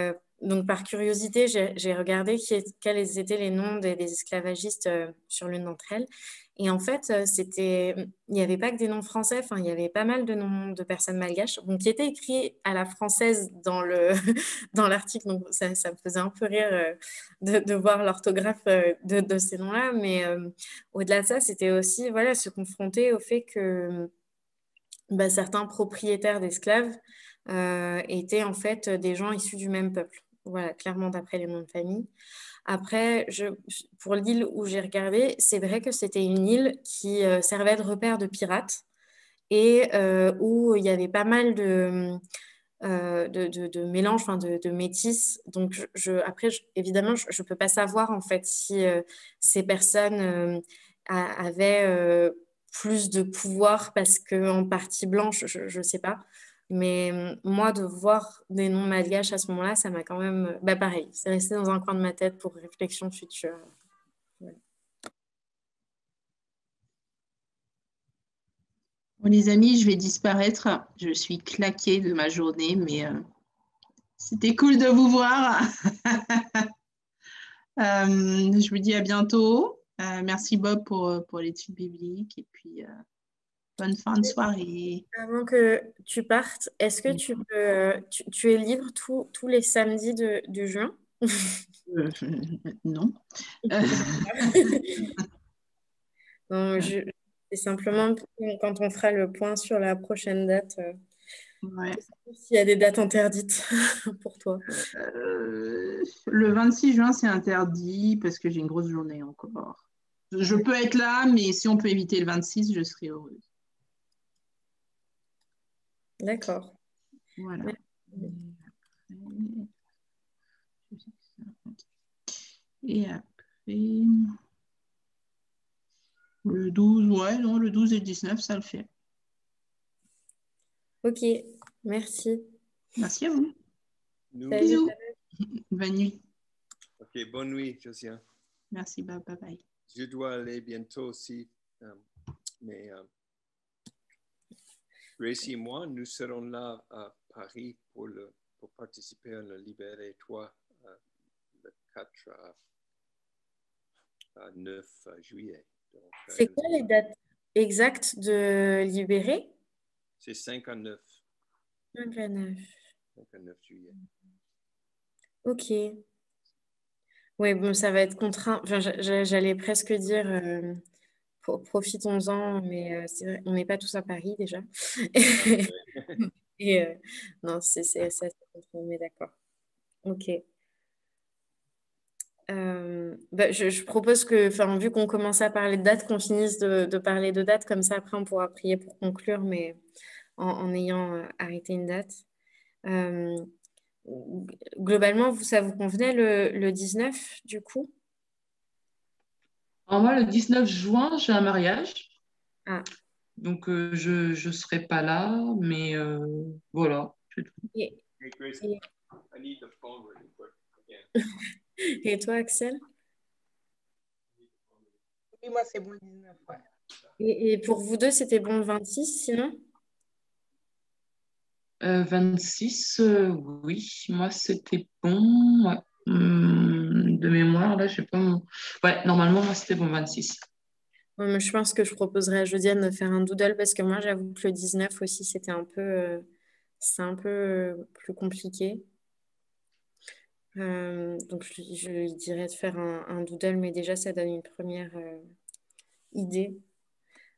donc, par curiosité, j'ai regardé quels étaient les noms des esclavagistes sur l'une d'entre elles. Et en fait, il n'y avait pas que des noms français, il y avait pas mal de noms de personnes malgaches, donc, qui étaient écrits à la française dans l'article. Donc, ça me faisait un peu rire de voir l'orthographe de ces noms-là. Mais au-delà de ça, c'était aussi se confronter au fait que certains propriétaires d'esclaves étaient en fait des gens issus du même peuple. Voilà, clairement d'après les noms de famille. Après, pour l'île où j'ai regardé, c'est vrai que c'était une île qui servait de repère de pirates et où il y avait pas mal de mélanges, de métis. Donc, après, évidemment, je ne peux pas savoir en fait si ces personnes avaient plus de pouvoir parce qu'en partie blanche, je ne sais pas. Mais moi, de voir des noms malgaches à ce moment-là, ça m'a quand même... pareil, c'est resté dans un coin de ma tête pour réflexion future. Ouais. Bon, les amis, je vais disparaître. Je suis claquée de ma journée, mais c'était cool de vous voir. Je vous dis à bientôt. Merci Bob pour l'étude biblique et puis bonne fin de soirée. Avant que tu partes, est-ce que tu es libre tous les samedis du juin? Non. Non, c'est simplement quand on fera le point sur la prochaine date. Ouais. S'il y a des dates interdites pour toi. Le 26 juin, c'est interdit parce que j'ai une grosse journée encore. Je peux être là, mais si on peut éviter le 26, je serai heureuse. D'accord. Voilà. Et après, le 12, ouais, non, le 12 et le 19, ça le fait. Ok, merci. Merci à vous. Nous, Salut. Bisous. Bonne nuit. ok, bonne nuit, Josiane. Merci, bye bye. Je dois aller bientôt aussi, mais Gracie et moi, nous serons là à Paris pour participer à le Libéré 3 le 4 à 9 juillet. Donc, C'est quoi les dates exactes de Libéré? C'est 5 à 9. 5 à 9. 5 à 9 juillet. Ok. Oui, bon, ça va être contraint. Enfin, j'allais presque dire profitons-en, mais c'est vrai, on n'est pas tous à Paris déjà. Et non, c'est assez contraint, mais d'accord. Ok. Bah, je propose que, enfin, vu qu'on commence à parler de dates, qu'on finisse de parler de dates, comme ça après on pourra prier pour conclure, mais en ayant arrêté une date. Euh, Globalement, ça vous convenait le 19 du coup? Alors moi, le 19 juin, j'ai un mariage. Ah, Donc, je ne serai pas là, mais voilà, c'est tout. et, Hey, Gracie, et, I need the phone really quick again. et toi, Axel? Oui, moi, c'est bon le 19, ouais. Et pour vous deux, c'était bon le 26, sinon? 26, oui, moi, c'était bon. Ouais. De mémoire, là, je sais pas. Ouais, normalement, moi, c'était bon 26. Ouais, mais je pense que je proposerais à Josiane de faire un doodle parce que moi, j'avoue que le 19 aussi, c'était un peu, c'est un peu plus compliqué. Donc, je lui dirais de faire un doodle, mais déjà, ça donne une première idée.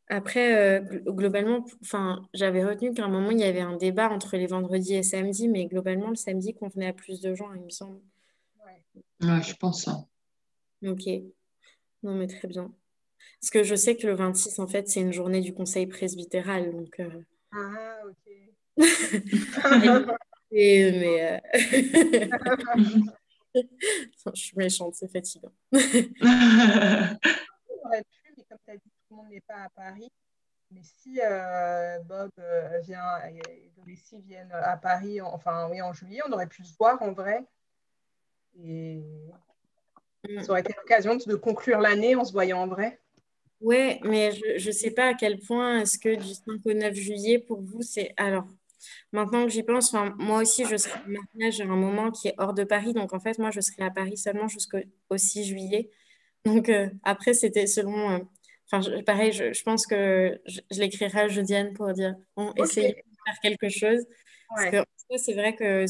Après, globalement, enfin, j'avais retenu qu'à un moment, il y avait un débat entre les vendredis et samedis, mais globalement, le samedi convenait à plus de gens, il me semble. Ouais. Ouais, je pense ça. Ok, non, mais très bien. Parce que je sais que le 26, en fait, c'est une journée du conseil presbytéral, donc... Ah, ok. mais je suis méchante, c'est fatigant. J'aurais pu, mais comme tu as dit, tout le monde n'est pas à Paris. Mais si Bob vient et Dorécy viennent à Paris, enfin oui, en juillet, on aurait pu se voir en vrai. Et ça aurait été l'occasion de conclure l'année en se voyant en vrai. Ouais, mais je ne sais pas à quel point est-ce que du 5 au 9 juillet, pour vous, c'est... Alors, maintenant que j'y pense, enfin, moi aussi, je serai en mariage à un moment qui est hors de Paris. Donc, en fait, moi, je serai à Paris seulement jusqu'au 6 juillet. Donc, après, c'était selon... Enfin, pareil, je pense que je l'écrirai à Josiane pour dire, bon, Ok, essayez de faire quelque chose. Parce que ouais. en soi, c'est vrai que,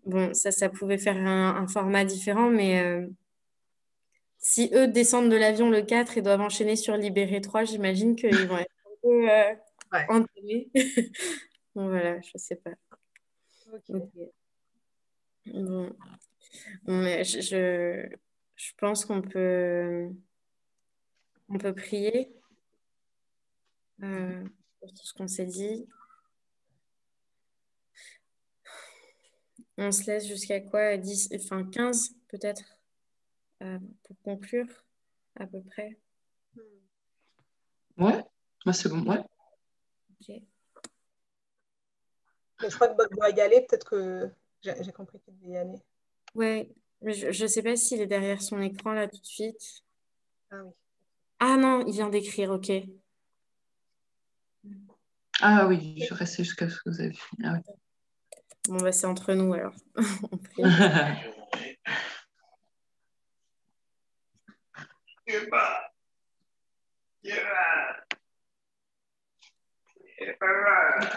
bon, ça pouvait faire un format différent, mais... si eux descendent de l'avion le 4 et doivent enchaîner sur Libéré 3, j'imagine qu'ils vont être un peu Ouais. entamés. Bon, voilà, je sais pas. Ok. Ok. Bon. Mais je pense on peut prier pour tout ce qu'on s'est dit. On se laisse jusqu'à quoi? 10, enfin 15 peut-être pour conclure à peu près. Ouais, moi, c'est bon, ouais. Ok. Mais je crois que Bob doit y aller. Peut-être que j'ai compris qu'il devait y aller. Ouais, mais je ne sais pas s'il est derrière son écran là tout de suite. Ah oui. Ah non, il vient d'écrire, ok. Ah oui, je restais jusqu'à ce que vous avez fini. Ah, Bon, bah, c'est entre nous alors. On prie. oui.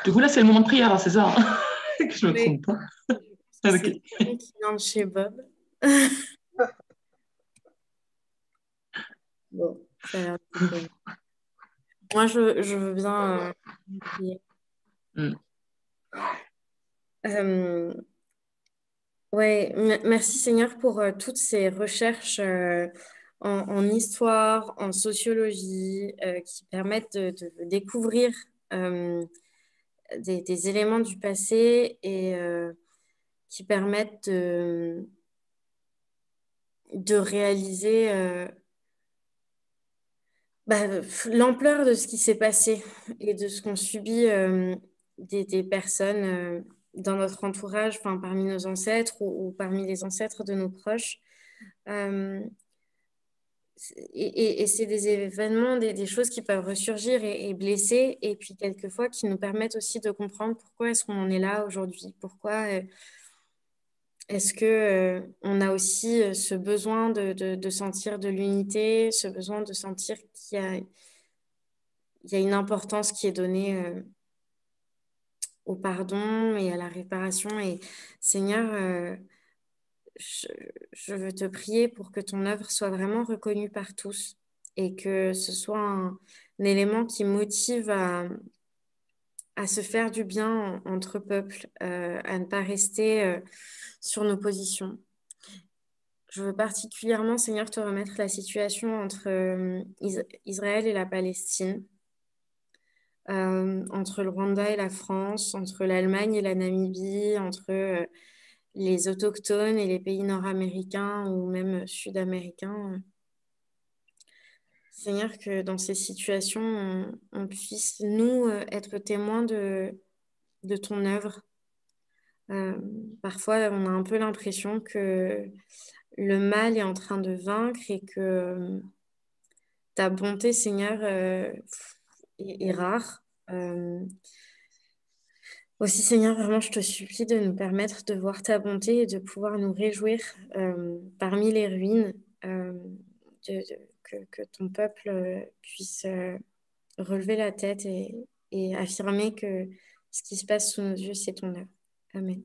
Du coup, là, c'est le moment de prière, hein, c'est ça, hein que je ne me Oui, trompe pas. je pense que Ah, c'est ok. quelqu'un qui vient de chez Bob. Bon, ça a l'air plutôt- Moi, je veux bien prier. Mm. Ouais, merci Seigneur pour toutes ces recherches en histoire, en sociologie, qui permettent de découvrir des éléments du passé et qui permettent de réaliser l'ampleur de ce qui s'est passé et de ce qu'ont subi des personnes dans notre entourage, enfin, parmi nos ancêtres ou parmi les ancêtres de nos proches. Euh, et c'est des événements, des choses qui peuvent ressurgir et blesser, et puis quelquefois qui nous permettent aussi de comprendre pourquoi est-ce qu'on en est là aujourd'hui, pourquoi est-ce que on a aussi ce besoin de sentir de l'unité, ce besoin de sentir il y a une importance qui est donnée au pardon et à la réparation. Et Seigneur, je, je veux te prier pour que ton œuvre soit vraiment reconnue par tous et que ce soit un élément qui motive à se faire du bien entre peuples, à ne pas rester sur nos positions. Je veux particulièrement, Seigneur, te remettre la situation entre Israël et la Palestine, entre le Rwanda et la France, entre l'Allemagne et la Namibie, entre les autochtones et les pays nord-américains ou même sud-américains. Seigneur, que dans ces situations, on puisse, nous, être témoins de ton œuvre. Parfois, on a un peu l'impression que le mal est en train de vaincre et que ta bonté, Seigneur, est rare. Aussi, Seigneur, vraiment, je te supplie de nous permettre de voir ta bonté et de pouvoir nous réjouir parmi les ruines, que ton peuple puisse relever la tête et affirmer que ce qui se passe sous nos yeux, c'est ton œuvre. Amen.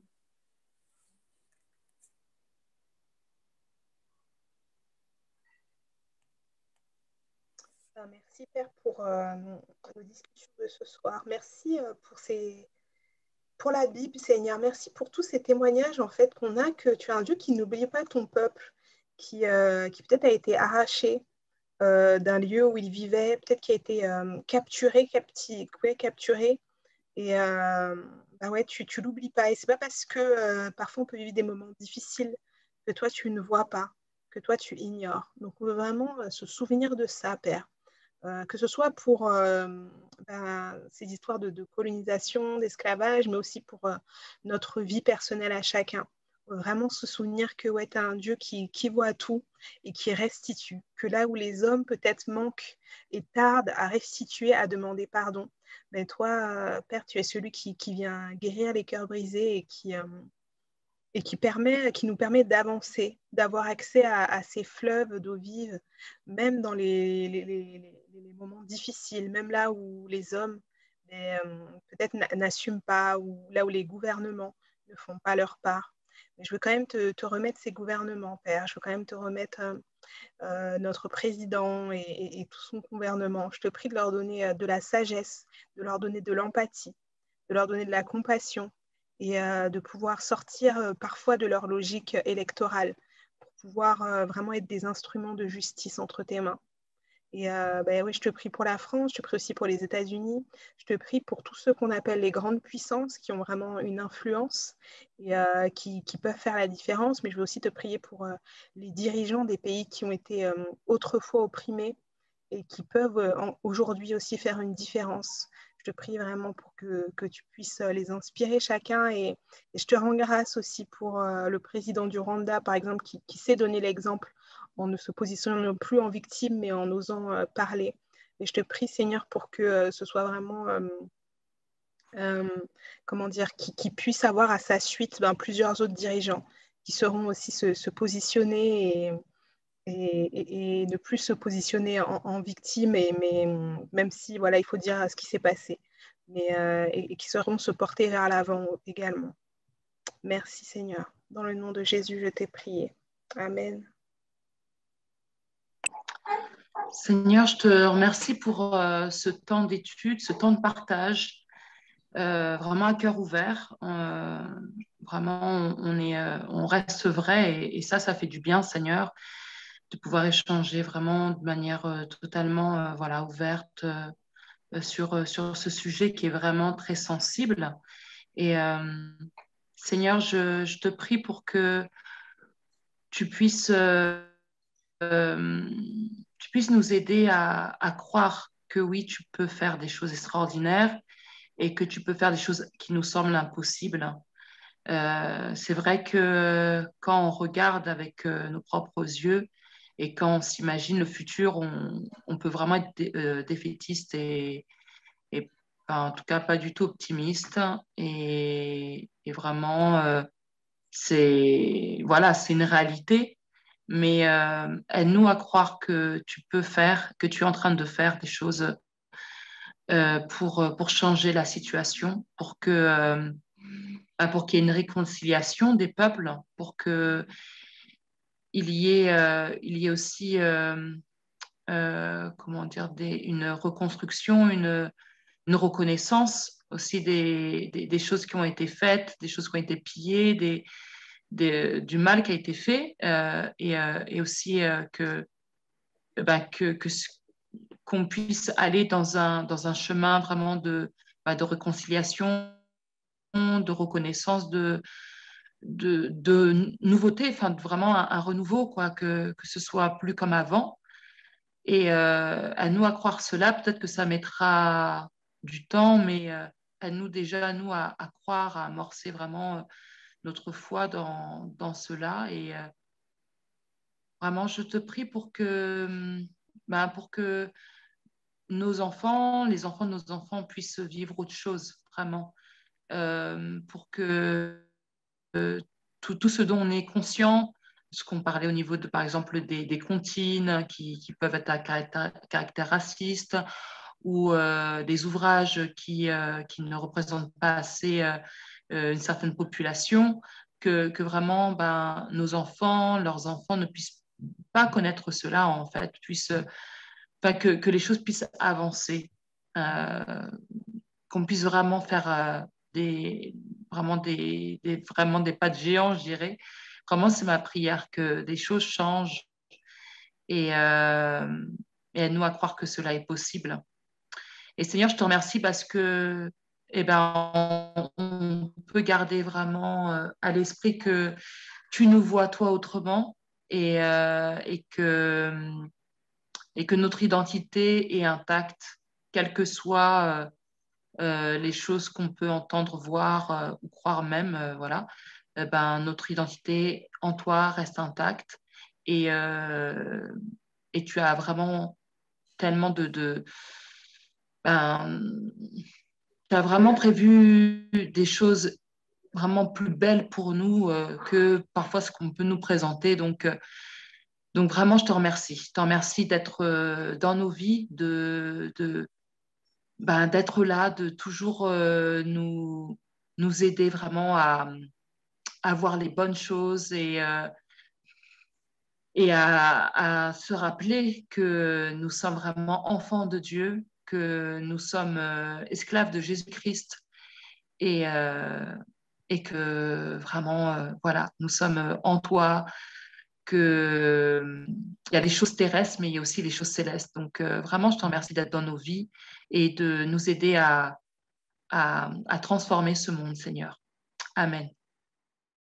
Merci Père pour nos discussions de ce soir. Merci pour la Bible, Seigneur. Merci pour tous ces témoignages en fait qu'on a que tu es un Dieu qui n'oublie pas ton peuple, qui peut-être a été arraché d'un lieu où il vivait, peut-être qui a été capturé, capturé. Et ouais, tu l'oublies pas. Et c'est pas parce que parfois on peut vivre des moments difficiles que toi tu ne vois pas, que toi tu ignores. Donc on veut vraiment se souvenir de ça, Père. Que ce soit pour ces histoires de colonisation, d'esclavage, mais aussi pour notre vie personnelle à chacun. Vraiment se souvenir que ouais, tu as un Dieu qui voit tout et qui restitue. Que là où les hommes peut-être manquent et tardent à restituer, à demander pardon, mais toi, Père, tu es celui qui vient guérir les cœurs brisés et qui nous permet d'avancer, d'avoir accès à ces fleuves d'eau vive, même dans les moments difficiles, même là où les hommes peut-être n'assument pas, ou là où les gouvernements ne font pas leur part. Mais je veux quand même te remettre ces gouvernements, Père. Je veux quand même te remettre notre président et tout son gouvernement. Je te prie de leur donner de la sagesse, de leur donner de l'empathie, de leur donner de la compassion et de pouvoir sortir parfois de leur logique électorale pour pouvoir vraiment être des instruments de justice entre tes mains. Et oui, je te prie pour la France, je te prie aussi pour les États-Unis, je te prie pour tous ceux qu'on appelle les grandes puissances qui ont vraiment une influence et qui peuvent faire la différence. Mais je veux aussi te prier pour les dirigeants des pays qui ont été autrefois opprimés et qui peuvent aujourd'hui aussi faire une différence. Je te prie vraiment pour que tu puisses les inspirer chacun et je te rends grâce aussi pour le président du Rwanda, par exemple, qui sait donner l'exemple en ne se positionnant plus en victime, mais en osant parler. Et je te prie, Seigneur, pour que ce soit vraiment, comment dire, qui puisse avoir à sa suite plusieurs autres dirigeants qui sauront aussi se positionner et ne plus se positionner en victime, mais même si, voilà, il faut dire ce qui s'est passé, mais, et qui sauront se porter vers l'avant également. Merci, Seigneur. Dans le nom de Jésus, je t'ai prié. Amen. Seigneur, je te remercie pour ce temps d'étude, ce temps de partage. vraiment à cœur ouvert. Vraiment, on reste vrai et ça fait du bien, Seigneur, de pouvoir échanger vraiment de manière totalement voilà, ouverte sur ce sujet qui est vraiment très sensible. Et Seigneur, je te prie pour que tu puisses, euh, tu puisses nous aider à croire que oui, tu peux faire des choses extraordinaires et que tu peux faire des choses qui nous semblent impossibles. C'est vrai que quand on regarde avec nos propres yeux et quand on s'imagine le futur, on peut vraiment être défaitiste et en tout cas pas du tout optimiste. Et vraiment, voilà, c'est une réalité. Mais aide-nous à croire que tu peux faire, que tu es en train de faire des choses pour changer la situation, pour qu'il y ait une réconciliation des peuples, pour qu'il il y ait aussi comment dire, une reconstruction, une reconnaissance aussi des choses qui ont été faites, des choses qui ont été pillées, du mal qui a été fait, et aussi qu'on puisse aller dans un chemin vraiment de réconciliation, de reconnaissance, de nouveauté, enfin vraiment un renouveau, quoi, que ce soit plus comme avant. Et à nous à croire cela, peut-être que ça mettra du temps, mais à nous déjà, à nous à croire, à amorcer vraiment notre foi dans cela. Et vraiment, je te prie pour que nos enfants, les enfants de nos enfants puissent vivre autre chose, vraiment, pour que tout ce dont on est conscient, ce qu'on parlait au niveau de, par exemple, des comptines qui peuvent être à caractère raciste ou des ouvrages qui ne représentent pas assez une certaine population, que vraiment nos enfants, leurs enfants ne puissent pas connaître cela, en fait, que les choses puissent avancer, qu'on puisse vraiment faire vraiment des pas de géant, je dirais. Vraiment, c'est ma prière que des choses changent et, euh, et aide-nous à croire que cela est possible. Et Seigneur, je te remercie parce que on peut garder vraiment à l'esprit que tu nous vois toi autrement et que notre identité est intacte, quelles que soient les choses qu'on peut entendre, voir ou croire même, voilà. Notre identité en toi reste intacte et, euh, et tu as vraiment tellement ben, tu as vraiment prévu des choses vraiment plus belles pour nous que parfois ce qu'on peut nous présenter. Donc vraiment, je te remercie. Je te remercie d'être dans nos vies, d'être là, de toujours nous aider vraiment à voir les bonnes choses et à se rappeler que nous sommes vraiment enfants de Dieu, que nous sommes esclaves de Jésus-Christ et, euh, et que vraiment, voilà, nous sommes en toi, il y a les choses terrestres, mais il y a aussi les choses célestes. Donc, vraiment, je te remercie d'être dans nos vies et de nous aider à transformer ce monde, Seigneur. Amen.